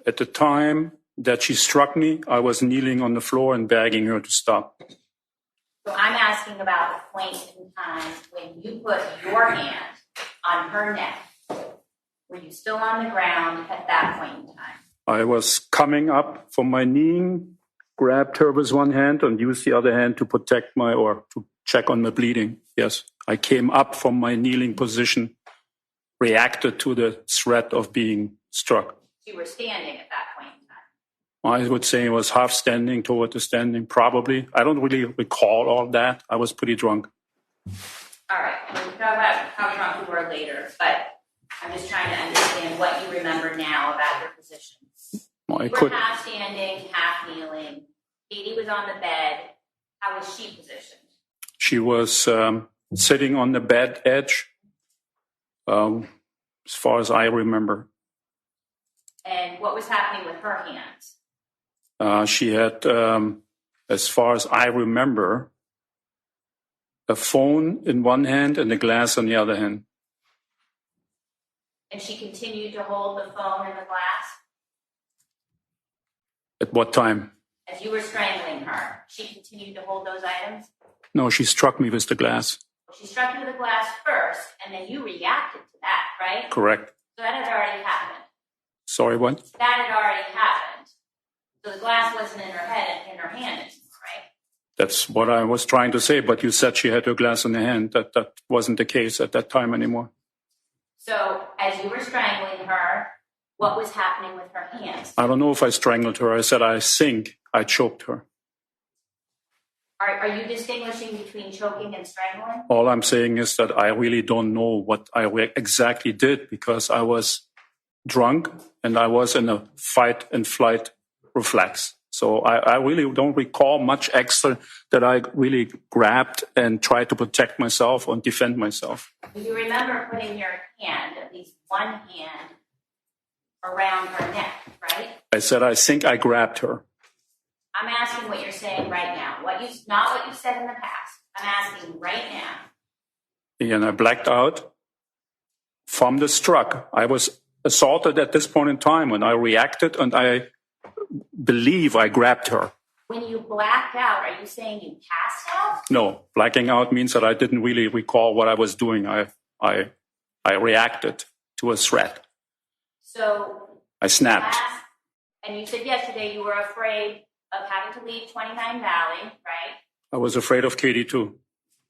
At the time that she struck me, I was kneeling on the floor and begging her to stop. So I'm asking about the point in time when you put your hand on her neck. Were you still on the ground at that point in time? I was coming up from my knee, grabbed her with one hand and used the other hand to protect to check on my bleeding. Yes, I came up from my kneeling position, reacted to the threat of being struck. You were standing at that point in time? I would say it was half standing toward the standing, probably. I don't really recall all that. I was pretty drunk. All right, we'll talk about how drunk you were later, but I'm just trying to understand what you remember now about your positions. Well, you were half standing, half kneeling. Katie was on the bed. How was she positioned? She was sitting on the bed edge, as far as I remember. And what was happening with her hands? She had, as far as I remember, a phone in one hand and a glass on the other hand. And she continued to hold the phone and the glass? At what time? As you were strangling her, she continued to hold those items? No, she struck me with the glass. She struck you with the glass first, and then you reacted to that, right? Correct. So that had already happened. Sorry, what? That had already happened. So the glass wasn't in her head and in her hand anymore, right? That's what I was trying to say, but you said she had her glass in her hand. That wasn't the case at that time anymore. So as you were strangling her, what was happening with her hands? I don't know if I strangled her. I said I think I choked her. Are you distinguishing between choking and strangling? All I'm saying is that I really don't know what I exactly did because I was drunk and I was in a fight and flight reflex. So I really don't recall much extra that I really grabbed and tried to protect myself or defend myself. You remember putting your hand, at least one hand, around her neck, right? I said I think I grabbed her. I'm asking what you're saying right now. Not what you said in the past. I'm asking right now. And I blacked out from the struck. I was assaulted at this point in time when I reacted and I believe I grabbed her. When you blacked out, are you saying you passed out? No, blacking out means that I didn't really recall what I was doing. I reacted to a threat. So I snapped. And you said yesterday you were afraid of having to leave 29 Valley, right? I was afraid of Katie too.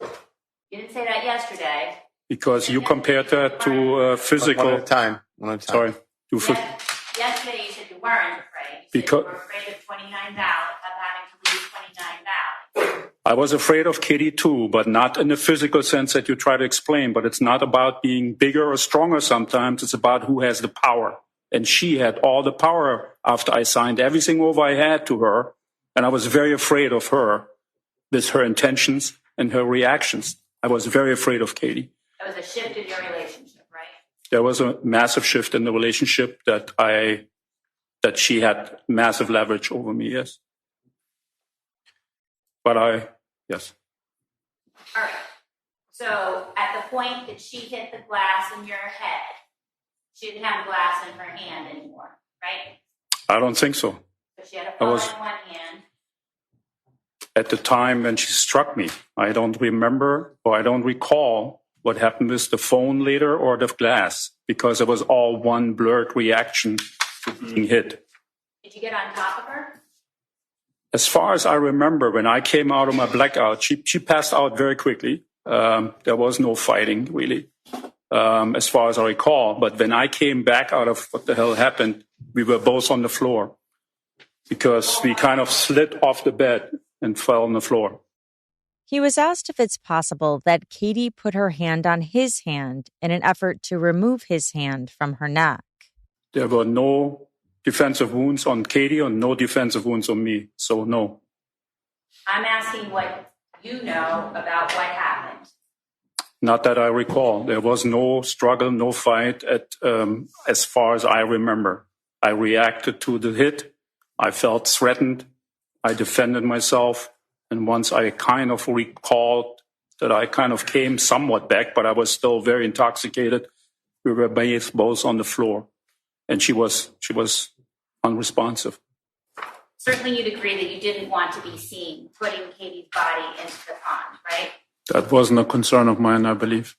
You didn't say that yesterday. Because you compared that to physical. One at a time. Sorry. Yesterday you said you weren't afraid. You said you were afraid of 29 Valley, of having to leave 29 Valley. I was afraid of Katie too, but not in the physical sense that you try to explain. But it's not about being bigger or stronger sometimes. It's about who has the power. And she had all the power after I signed everything over I had to her. And I was very afraid of her with her intentions and her reactions. I was very afraid of Katie. That was a shift in your relationship, right? There was a massive shift in the relationship that she had massive leverage over me, yes. But yes. All right. So at the point that she hit the glass in your head, she didn't have glass in her hand anymore, right? I don't think so. But she had a phone in one hand. At the time when she struck me, I don't remember or I don't recall what happened with the phone later or the glass because it was all one blurred reaction to being hit. Did you get on top of her? As far as I remember, when I came out of my blackout, she passed out very quickly. There was no fighting, really. As far as I recall. But when I came back out of what the hell happened, we were both on the floor because we kind of slid off the bed and fell on the floor. He was asked if it's possible that Katie put her hand on his hand in an effort to remove his hand from her neck. There were no defensive wounds on Katie and no defensive wounds on me, so no. I'm asking what you know about what happened. Not that I recall. There was no struggle, no fight as far as I remember. I reacted to the hit. I felt threatened. I defended myself. And once I kind of recalled that I kind of came somewhat back, but I was still very intoxicated, we were both on the floor. And she was unresponsive. Certainly you'd agree that you didn't want to be seen putting Katie's body into the pond, right? That wasn't a concern of mine, I believe.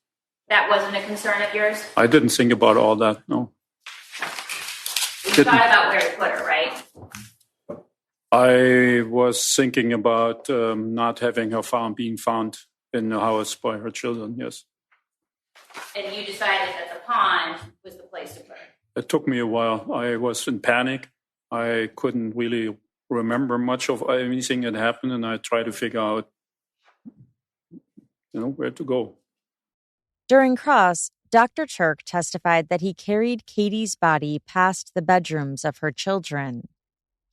That wasn't a concern of yours? I didn't think about all that, no. You thought about where to put her, right? I was thinking about not having her being found in the house by her children, yes. And you decided that the pond was the place to put her? It took me a while. I was in panic. I couldn't really remember much of anything that happened, and I tried to figure out where to go. During cross, Dr. Tuerk testified that he carried Katie's body past the bedrooms of her children.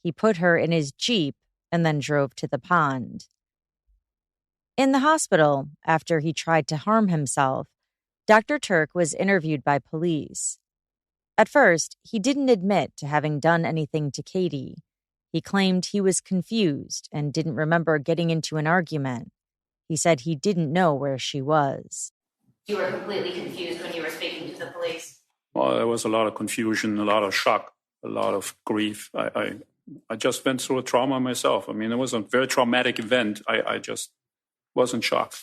He put her in his Jeep and then drove to the pond. In the hospital, after he tried to harm himself, Dr. Tuerk was interviewed by police. At first, he didn't admit to having done anything to Katie. He claimed he was confused and didn't remember getting into an argument. He said he didn't know where she was. You were completely confused when you were speaking to the police? Well, there was a lot of confusion, a lot of shock, a lot of grief. I just went through a trauma myself. I mean, it was a very traumatic event. I just was in shock.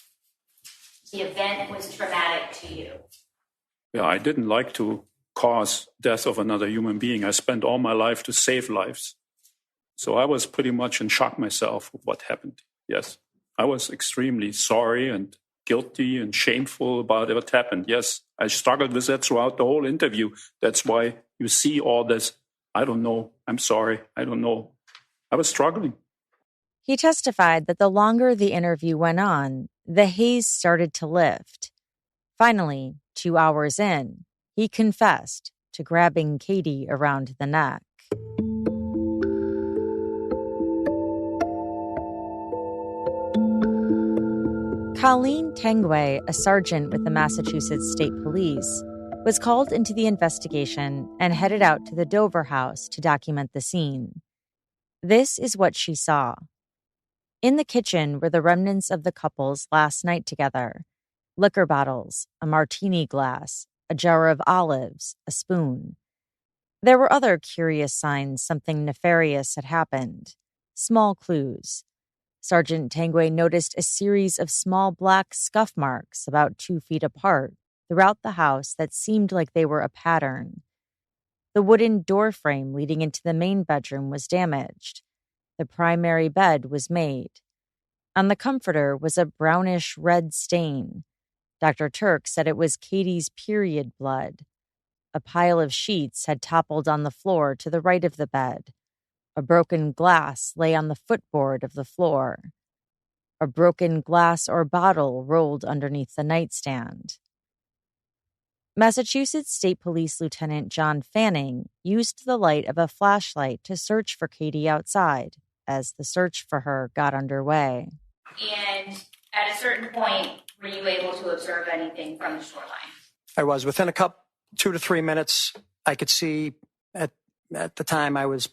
The event was traumatic to you. Yeah, I didn't like to cause death of another human being. I spent all my life to save lives. So I was pretty much in shock myself with what happened. Yes, I was extremely sorry and guilty and shameful about what happened. Yes, I struggled with that throughout the whole interview. That's why you see all this. I don't know. I'm sorry. I don't know. I was struggling. He testified that the longer the interview went on, the haze started to lift. Finally, 2 hours in, he confessed to grabbing Katie around the neck. Colleen Tengwe, a sergeant with the Massachusetts State Police, was called into the investigation and headed out to the Dover house to document the scene. This is what she saw. In the kitchen were the remnants of the couple's last night together: liquor bottles, a martini glass, a jar of olives, a spoon. There were other curious signs something nefarious had happened. Small clues. Sergeant Tengwe noticed a series of small black scuff marks about 2 feet apart throughout the house that seemed like they were a pattern. The wooden door frame leading into the main bedroom was damaged. The primary bed was made. On the comforter was a brownish red stain. Dr. Tuerk said it was Katie's period blood. A pile of sheets had toppled on the floor to the right of the bed. A broken glass lay on the footboard of the floor. A broken glass or bottle rolled underneath the nightstand. Massachusetts State Police Lieutenant John Fanning used the light of a flashlight to search for Katie outside as the search for her got underway. And at a certain point, were you able to observe anything from the shoreline? I was. Within 2 to 3 minutes, I could see at the time it was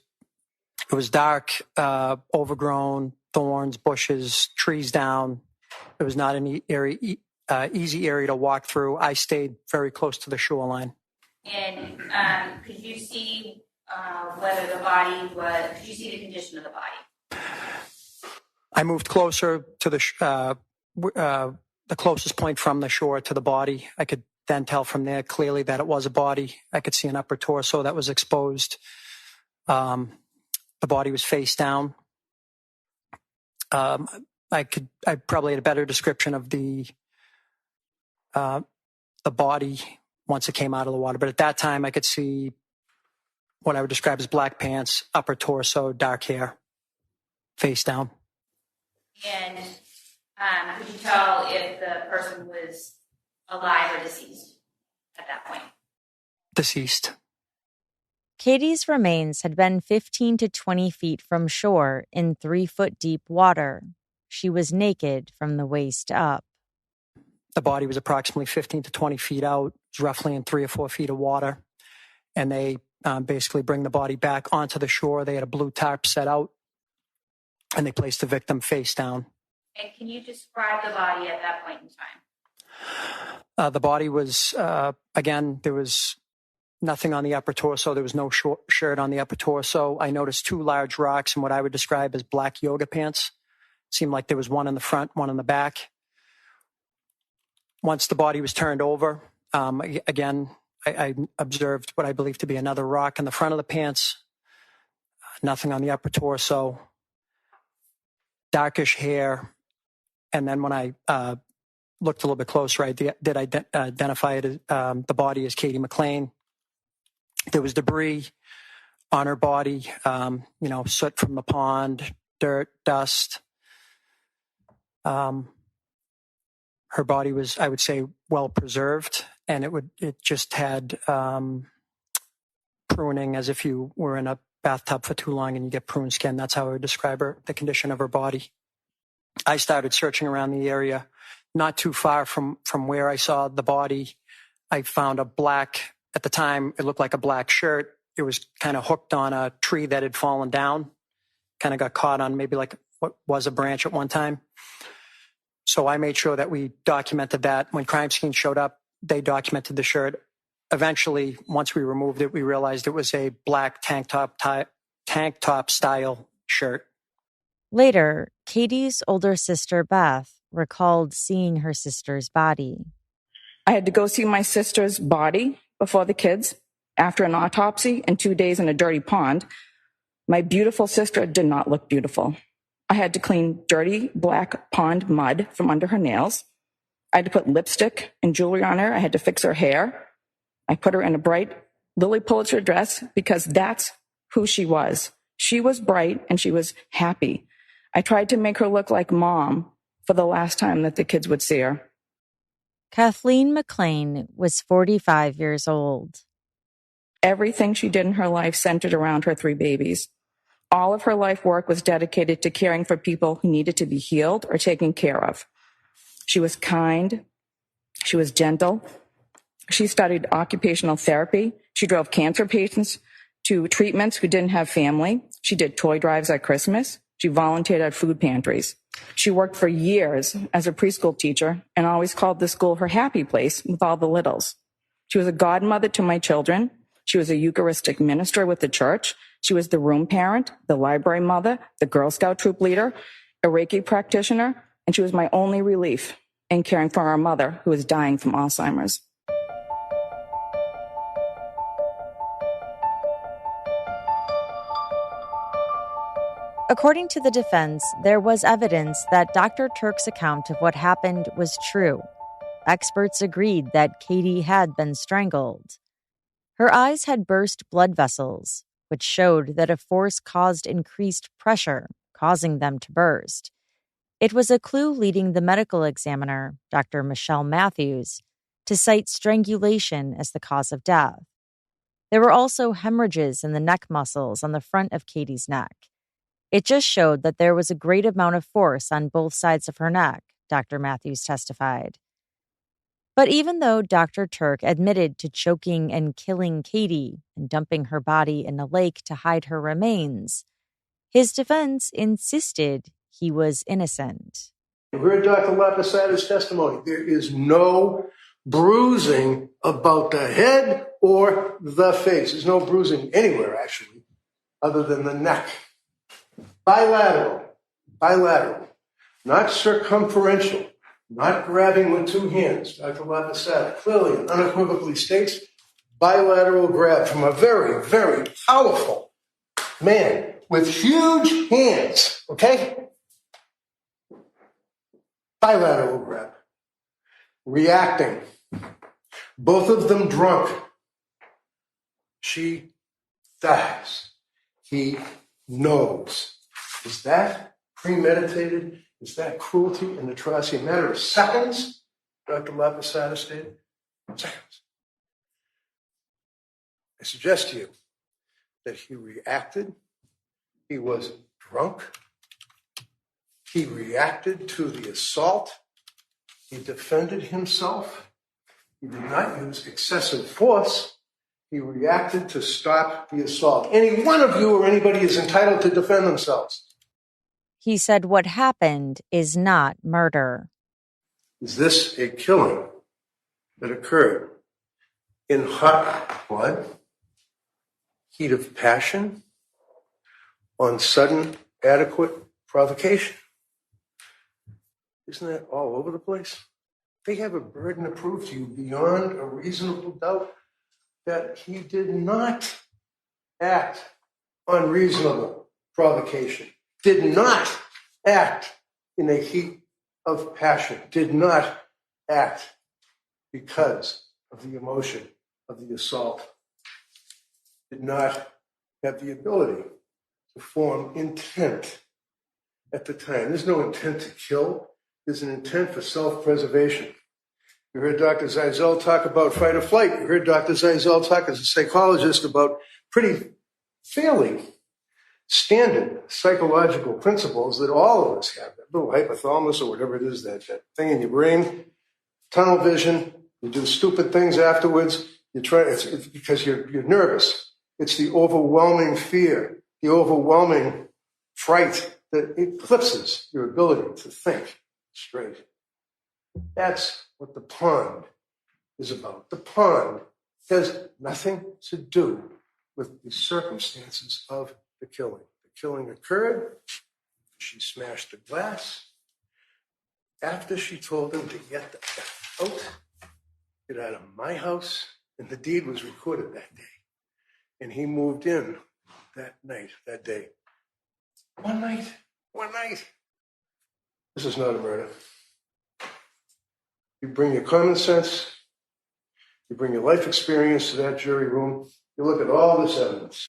dark, overgrown, thorns, bushes, trees down. It was not an easy area to walk through. I stayed very close to the shoreline. And could you see whether the body was, could you see the condition of the body? I moved closer to the closest point from the shore to the body. I could then tell from there clearly that it was a body. I could see an upper torso that was exposed. The body was face down. I probably had a better description of the body once it came out of the water. But at that time, I could see what I would describe as black pants, upper torso, dark hair, face down. And could you tell if the person was alive or deceased at that point? Deceased. Katie's remains had been 15 to 20 feet from shore in 3-foot-deep water. She was naked from the waist up. The body was approximately 15 to 20 feet out, roughly in 3 or 4 feet of water. And they basically bring the body back onto the shore. They had a blue tarp set out, and they placed the victim face down. And can you describe the body at that point in time? The body was, again, there was nothing on the upper torso. There was no shirt on the upper torso. I noticed 2 large rocks in what I would describe as black yoga pants. It seemed like there was one in the front, one in the back. Once the body was turned over, again, I observed what I believe to be another rock in the front of the pants. Nothing on the upper torso. Darkish hair. And then when I looked a little bit closer, I did identify it as, the body as Kathleen McLean. There was debris on her body, soot from the pond, dirt, dust. Her body was, I would say, well preserved, and it just had pruning, as if you were in a bathtub for too long and you get prune skin. That's how I would describe the condition of her body. I started searching around the area, not too far from where I saw the body. I found a black, at the time, it looked like a black shirt. It was kind of hooked on a tree that had fallen down, kind of got caught on maybe like what was a branch at one time. So I made sure that we documented that. When crime scene showed up, they documented the shirt. Eventually, once we removed it, we realized it was a black tank top style shirt. Later, Katie's older sister, Beth, recalled seeing her sister's body. I had to go see my sister's body before the kids after an autopsy and 2 days in a dirty pond. My beautiful sister did not look beautiful. I had to clean dirty black pond mud from under her nails. I had to put lipstick and jewelry on her. I had to fix her hair. I put her in a bright Lily Pulitzer dress because that's who she was. She was bright and she was happy. I tried to make her look like Mom for the last time that the kids would see her. Kathleen McLean was 45 years old. Everything she did in her life centered around her 3 babies. All of her life work was dedicated to caring for people who needed to be healed or taken care of. She was kind. She was gentle. She studied occupational therapy. She drove cancer patients to treatments who didn't have family. She did toy drives at Christmas. She volunteered at food pantries. She worked for years as a preschool teacher and always called the school her happy place with all the littles. She was a godmother to my children. She was a Eucharistic minister with the church. She was the room parent, the library mother, the Girl Scout troop leader, a Reiki practitioner, and she was my only relief in caring for our mother who was dying from Alzheimer's. According to the defense, there was evidence that Dr. Tuerk's account of what happened was true. Experts agreed that Katie had been strangled. Her eyes had burst blood vessels, which showed that a force caused increased pressure, causing them to burst. It was a clue leading the medical examiner, Dr. Michelle Matthews, to cite strangulation as the cause of death. There were also hemorrhages in the neck muscles on the front of Katie's neck. It just showed that there was a great amount of force on both sides of her neck, Dr. Matthews testified. But even though Dr. Tuerk admitted to choking and killing Katie and dumping her body in a lake to hide her remains, his defense insisted he was innocent. You heard Dr. Lapasada's testimony. There is no bruising about the head or the face. There's no bruising anywhere, actually, other than the neck. Bilateral, not circumferential, not grabbing with 2 hands. Dr. Lapasada clearly and unequivocally states bilateral grab from a very, very powerful man with huge hands, okay? Bilateral grab. Reacting. Both of them drunk. She dies. He knows. Is that premeditated? Is that cruelty and atrocity? A matter of seconds, Dr. Lapasada stated. Seconds. I suggest to you that he reacted. He was drunk. He reacted to the assault. He defended himself. He did not use excessive force. He reacted to stop the assault. Any one of you or anybody is entitled to defend themselves. He said what happened is not murder. Is this a killing that occurred in hot blood, heat of passion, on sudden, adequate provocation? Isn't that all over the place? They have a burden to prove to you beyond a reasonable doubt that he did not act on reasonable provocation, did not act in a heat of passion, did not act because of the emotion of the assault, did not have the ability to form intent at the time. There's no intent to kill. There's an intent for self-preservation. You heard Dr. Zeisel talk about fight or flight. You heard Dr. Zeisel talk as a psychologist about pretty fairly standard psychological principles that all of us have. That little hypothalamus or whatever it is, that thing in your brain, tunnel vision, you do stupid things afterwards. It's because you're nervous. It's the overwhelming fear, the overwhelming fright that eclipses your ability to think straight. That's what the pond is about. The pond has nothing to do with the circumstances of the killing. The killing occurred. She she smashed the glass. After she told him to get the F out, get out of my house, and the deed was recorded that day. And he moved in that day. One night. This is not a murder. You bring your common sense, you bring your life experience to that jury room, you look at all this evidence.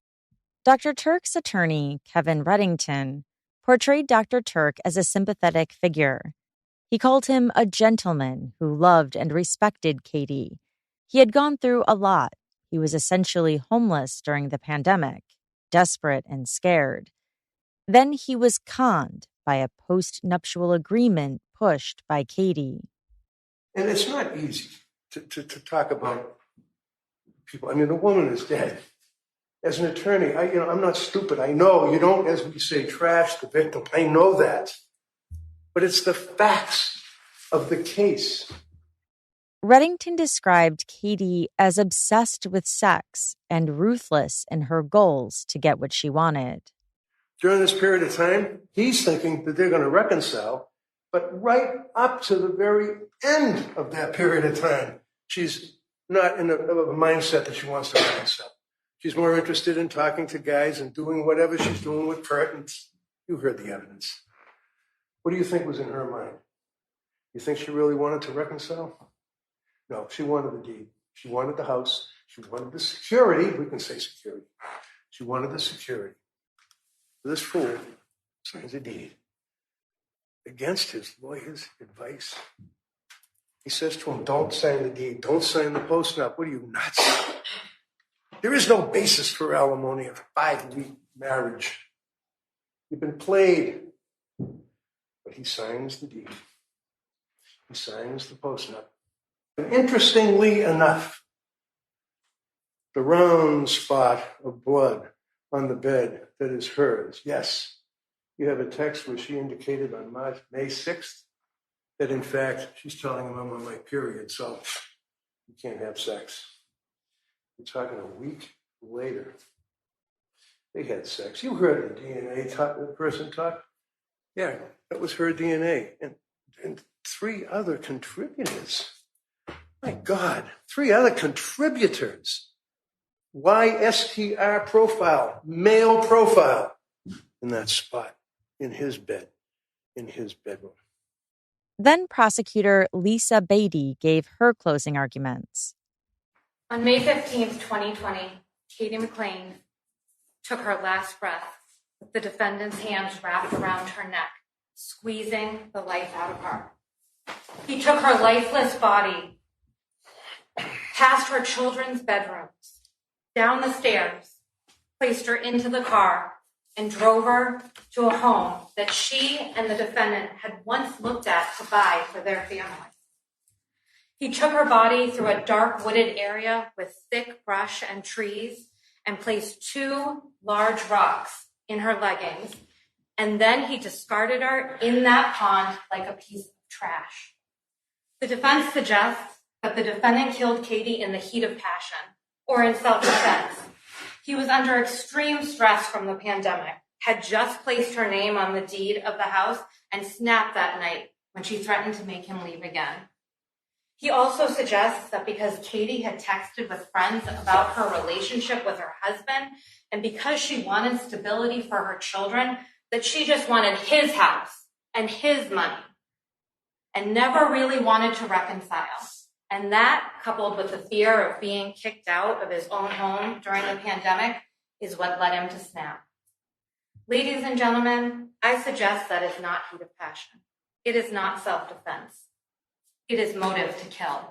Dr. Tuerk's attorney, Kevin Reddington, portrayed Dr. Tuerk as a sympathetic figure. He called him a gentleman who loved and respected Katie. He had gone through a lot. He was essentially homeless during the pandemic, desperate and scared. Then he was conned by a post-nuptial agreement pushed by Katie. And it's not easy to talk about people. I mean, the woman is dead. As an attorney, I'm not stupid. I know you don't, as we say, trash the victim. I know that. But it's the facts of the case. Reddington described Katie as obsessed with sex and ruthless in her goals to get what she wanted. During this period of time, he's thinking that they're going to reconcile, but right up to the very end of that period of time, she's not in a mindset that she wants to reconcile. She's more interested in talking to guys and doing whatever she's doing with curtains. You heard the evidence. What do you think was in her mind? You think she really wanted to reconcile? No, she wanted the deed. She wanted the house. She wanted the security. We can say security. She wanted the security. This fool signs a deed against his lawyer's advice. He says to him, don't sign the deed. Don't sign the post-nup. What are you, nuts? There is no basis for alimony of a 5-week marriage. You've been played. But he signs the deed. He signs the post-nup. And interestingly enough, the round spot of blood on the bed that is hers, yes, you have a text where she indicated on May 6th that, in fact, she's telling him I'm on my period, so you can't have sex. We're talking a week later. They had sex. You heard the DNA person talk. Yeah, that was her DNA. And 3 other contributors. My God, 3 other contributors. YSTR profile, male profile, in that spot, in his bed, in his bedroom. Then prosecutor Lisa Beatty gave her closing arguments. On May 15th, 2020, Katie McLean took her last breath with the defendant's hands wrapped around her neck, squeezing the life out of her. He took her lifeless body past her children's bedrooms, down the stairs, placed her into the car, and drove her to a home that she and the defendant had once looked at to buy for their family. He took her body through a dark wooded area with thick brush and trees and placed 2 large rocks in her leggings, and then he discarded her in that pond like a piece of trash. The defense suggests that the defendant killed Katie in the heat of passion or in self-defense. He was under extreme stress from the pandemic, had just placed her name on the deed of the house, and snapped that night when she threatened to make him leave again. He also suggests that because Katie had texted with friends about her relationship with her husband, and because she wanted stability for her children, that she just wanted his house and his money and never really wanted to reconcile. And that, coupled with the fear of being kicked out of his own home during the pandemic, is what led him to snap. Ladies and gentlemen, I suggest that is not heat of passion. It is not self-defense. It is motive to kill.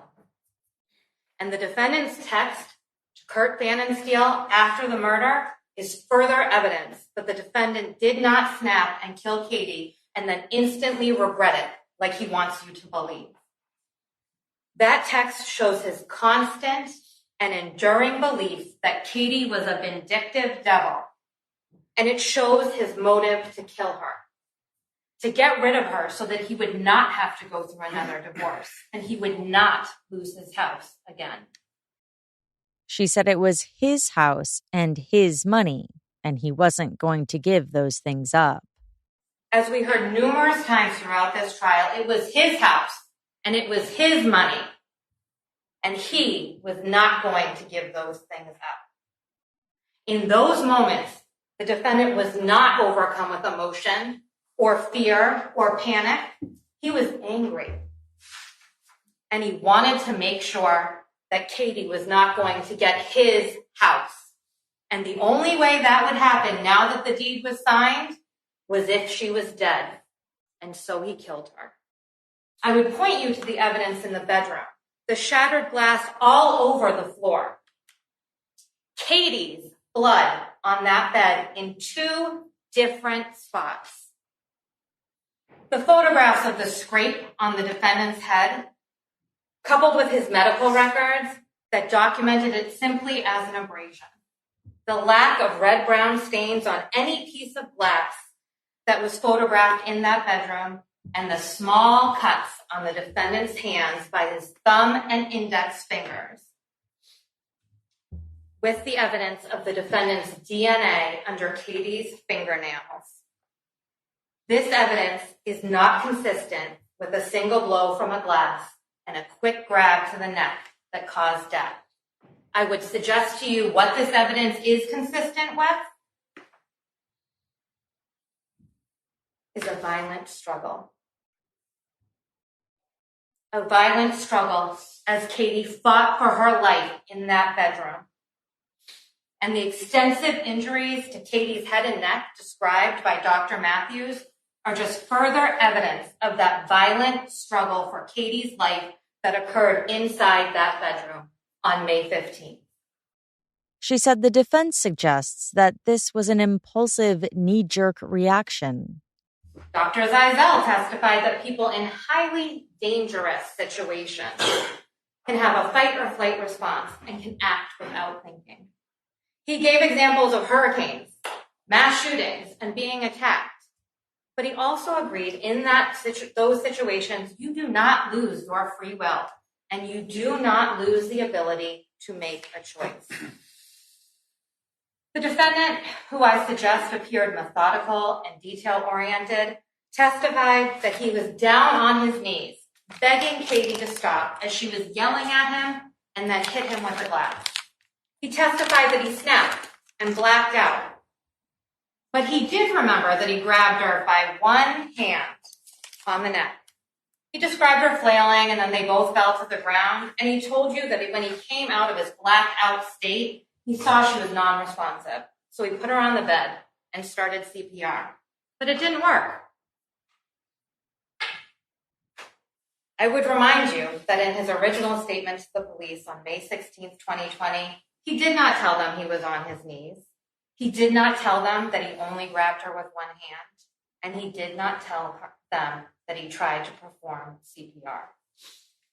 And the defendant's text to Kurt Vandensteel after the murder is further evidence that the defendant did not snap and kill Katie and then instantly regret it like he wants you to believe. That text shows his constant and enduring belief that Katie was a vindictive devil, and it shows his motive to kill her, to get rid of her so that he would not have to go through another divorce and he would not lose his house again. She said it was his house and his money, and he wasn't going to give those things up. As we heard numerous times throughout this trial, it was his house and it was his money. And he was not going to give those things up. In those moments, the defendant was not overcome with emotion or fear or panic. He was angry. And he wanted to make sure that Katie was not going to get his house. And the only way that would happen now that the deed was signed was if she was dead. And so he killed her. I would point you to the evidence in the bedroom. The shattered glass all over the floor. Katie's blood on that bed in 2 different spots. The photographs of the scrape on the defendant's head, coupled with his medical records that documented it simply as an abrasion. The lack of red-brown stains on any piece of glass that was photographed in that bedroom, and the small cuts on the defendant's hands by his thumb and index fingers, with the evidence of the defendant's DNA under Katie's fingernails. This evidence is not consistent with a single blow from a glass and a quick grab to the neck that caused death. I would suggest to you what this evidence is consistent with is a violent struggle. A violent struggle as Katie fought for her life in that bedroom. And the extensive injuries to Katie's head and neck described by Dr. Matthews are just further evidence of that violent struggle for Katie's life that occurred inside that bedroom on May 15th. She said the defense suggests that this was an impulsive, knee-jerk reaction. Dr. Zeisel testified that people in highly dangerous situations can have a fight or flight response and can act without thinking. He gave examples of hurricanes, mass shootings, and being attacked. But he also agreed in those situations, you do not lose your free will, and you do not lose the ability to make a choice. The defendant, who I suggest appeared methodical and detail-oriented, testified that he was down on his knees, begging Katie to stop as she was yelling at him and then hit him with a glass. He testified that he snapped and blacked out. But he did remember that he grabbed her by one hand on the neck. He described her flailing, and then they both fell to the ground, and he told you that when he came out of his blacked out state, he saw she was non-responsive. So he put her on the bed and started CPR. But it didn't work. I would remind you that in his original statement to the police on May 16th, 2020, he did not tell them he was on his knees. He did not tell them that he only grabbed her with one hand. And he did not tell them that he tried to perform CPR.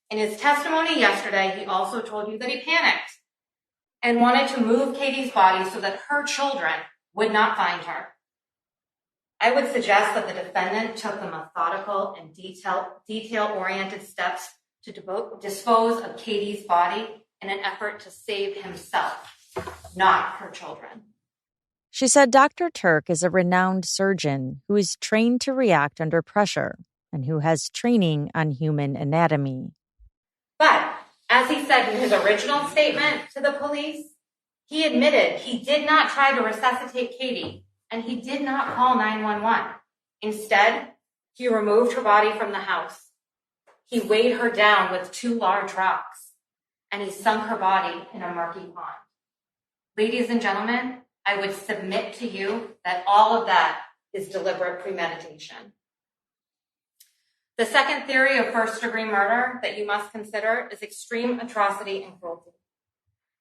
In his testimony yesterday, he also told you that he panicked and wanted to move Katie's body so that her children would not find her. I would suggest that the defendant took the methodical and detail-oriented steps to dispose of Katie's body in an effort to save himself, not her children. She said Dr. Tuerk is a renowned surgeon who is trained to react under pressure and who has training on human anatomy. But as he said in his original statement to the police, he admitted he did not try to resuscitate Katie, and he did not call 911. Instead, he removed her body from the house. He weighed her down with 2 large rocks, and he sunk her body in a murky pond. Ladies and gentlemen, I would submit to you that all of that is deliberate premeditation. The second theory of first-degree murder that you must consider is extreme atrocity and cruelty.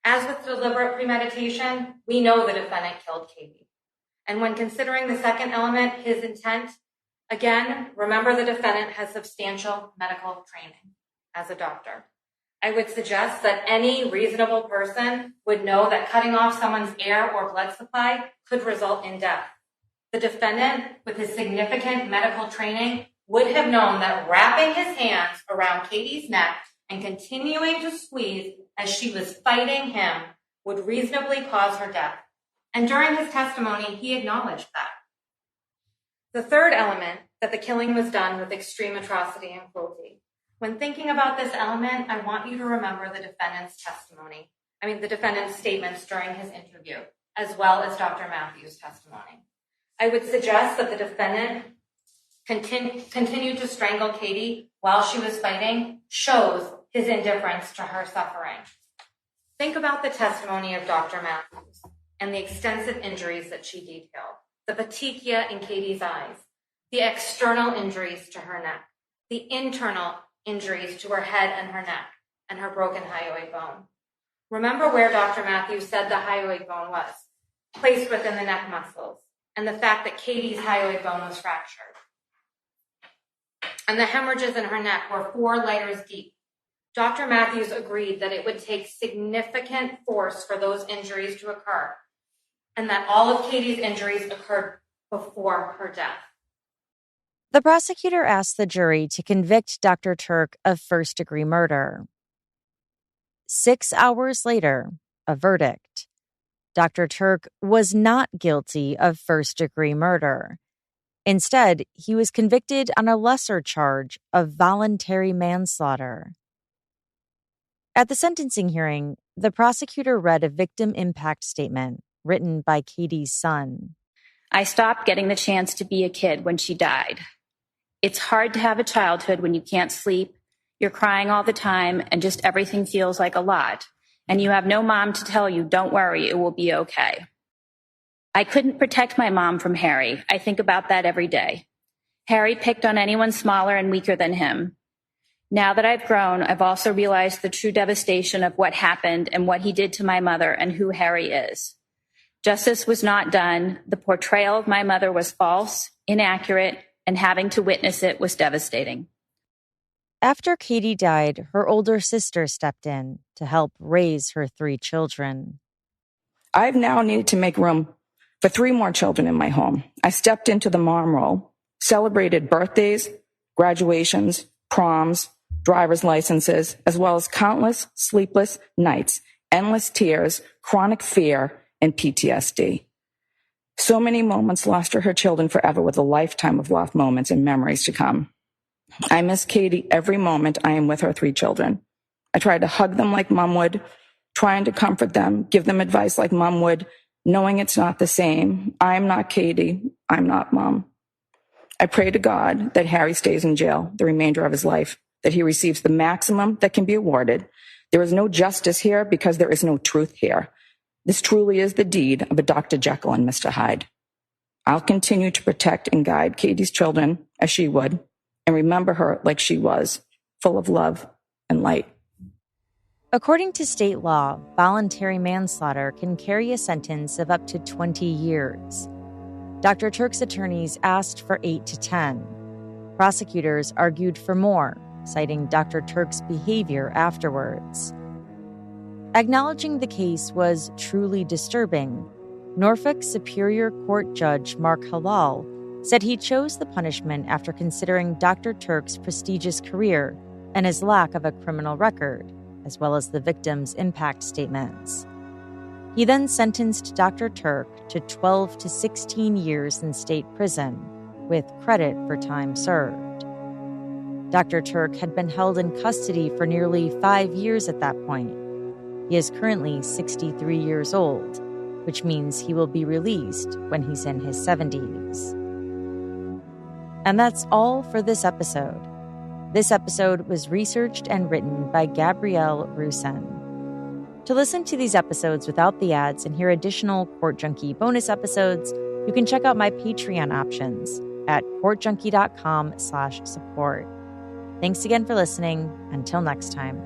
As with deliberate premeditation, we know the defendant killed Katie. And when considering the second element, his intent, again, remember the defendant has substantial medical training as a doctor. I would suggest that any reasonable person would know that cutting off someone's air or blood supply could result in death. The defendant, with his significant medical training, would have known that wrapping his hands around Katie's neck and continuing to squeeze as she was fighting him would reasonably cause her death. And during his testimony, he acknowledged that. The third element, that the killing was done with extreme atrocity and cruelty. When thinking about this element, I want you to remember the defendant's statements during his interview, as well as Dr. Matthews' testimony. I would suggest that the defendant continued to strangle Katie while she was fighting shows his indifference to her suffering. Think about the testimony of Dr. Matthews and the extensive injuries that she detailed, the petechia in Katie's eyes, the external injuries to her neck, the internal injuries to her head and her neck, and her broken hyoid bone. Remember where Dr. Matthews said the hyoid bone was, placed within the neck muscles, and the fact that Katie's hyoid bone was fractured. And the hemorrhages in her neck were 4 lighters deep. Dr. Matthews agreed that it would take significant force for those injuries to occur, and that all of Katie's injuries occurred before her death. The prosecutor asked the jury to convict Dr. Tuerk of first-degree murder. 6 hours later, a verdict. Dr. Tuerk was not guilty of first-degree murder. Instead, he was convicted on a lesser charge of voluntary manslaughter. At the sentencing hearing, the prosecutor read a victim impact statement written by Katie's son. I stopped getting the chance to be a kid when she died. It's hard to have a childhood when you can't sleep, you're crying all the time, and just everything feels like a lot. And you have no mom to tell you, don't worry, it will be okay. I couldn't protect my mom from Harry. I think about that every day. Harry picked on anyone smaller and weaker than him. Now that I've grown, I've also realized the true devastation of what happened and what he did to my mother and who Harry is. Justice was not done. The portrayal of my mother was false, inaccurate, and having to witness it was devastating. After Katie died, her older sister stepped in to help raise her 3 children. I've now needed to make room for 3 more children in my home. I stepped into the mom role, celebrated birthdays, graduations, proms, driver's licenses, as well as countless sleepless nights, endless tears, chronic fear, and PTSD. So many moments lost to her children forever, with a lifetime of lost moments and memories to come. I miss Katie every moment I am with her 3 children. I try to hug them like mom would, trying to comfort them, give them advice like mom would, knowing it's not the same. I'm not Katie. I'm not mom. I pray to God that Harry stays in jail the remainder of his life, that he receives the maximum that can be awarded. There is no justice here because there is no truth here. This truly is the deed of a Dr. Jekyll and Mr. Hyde. I'll continue to protect and guide Katie's children as she would, and remember her like she was, full of love and light. According to state law, voluntary manslaughter can carry a sentence of up to 20 years. Dr. Tuerk's attorneys asked for 8 to 10. Prosecutors argued for more, citing Dr. Tuerk's behavior afterwards. Acknowledging the case was truly disturbing, Norfolk Superior Court Judge Mark Halal said he chose the punishment after considering Dr. Tuerk's prestigious career and his lack of a criminal record, as well as the victim's impact statements. He then sentenced Dr. Tuerk to 12 to 16 years in state prison, with credit for time served. Dr. Tuerk had been held in custody for nearly 5 years at that point. He is currently 63 years old, which means he will be released when he's in his 70s. And that's all for this episode. This episode was researched and written by Gabrielle Roussin. To listen to these episodes without the ads and hear additional Court Junkie bonus episodes, you can check out my Patreon options at courtjunkie.com/support. Thanks again for listening. Until next time.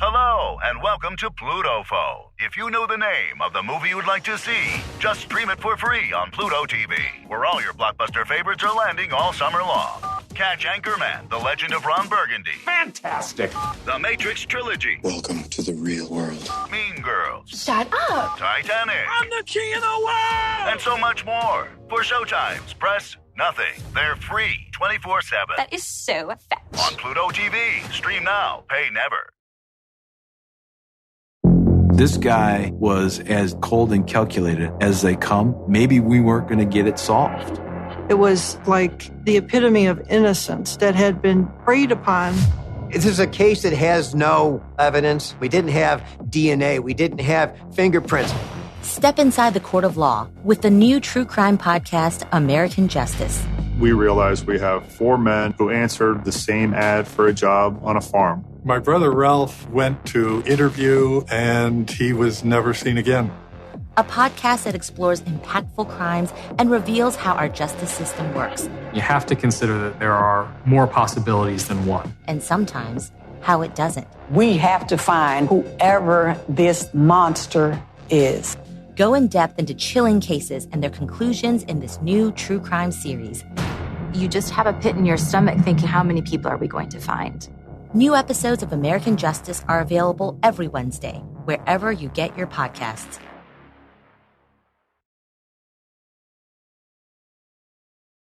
Hello, and welcome to Plutofo. If you know the name of the movie you would like to see, just stream it for free on Pluto TV, where all your blockbuster favorites are landing all summer long. Catch Anchorman, The Legend of Ron Burgundy. Fantastic. The Matrix Trilogy. Welcome to the real world. Mean Girls. Shut up! Titanic. I'm the king of the world! And so much more. For showtimes, press nothing. They're free 24/7. That is so fetch. On Pluto TV. Stream now. Pay never. This guy was as cold and calculated as they come. Maybe we weren't going to get it solved. It was like the epitome of innocence that had been preyed upon. This is a case that has no evidence. We didn't have DNA. We didn't have fingerprints. Step inside the court of law with the new true crime podcast, American Justice. We realized we have 4 men who answered the same ad for a job on a farm. My brother Ralph went to interview and he was never seen again. A podcast that explores impactful crimes and reveals how our justice system works. You have to consider that there are more possibilities than one. And sometimes how it doesn't. We have to find whoever this monster is. Go in depth into chilling cases and their conclusions in this new true crime series. You just have a pit in your stomach thinking, how many people are we going to find? New episodes of American Justice are available every Wednesday, wherever you get your podcasts.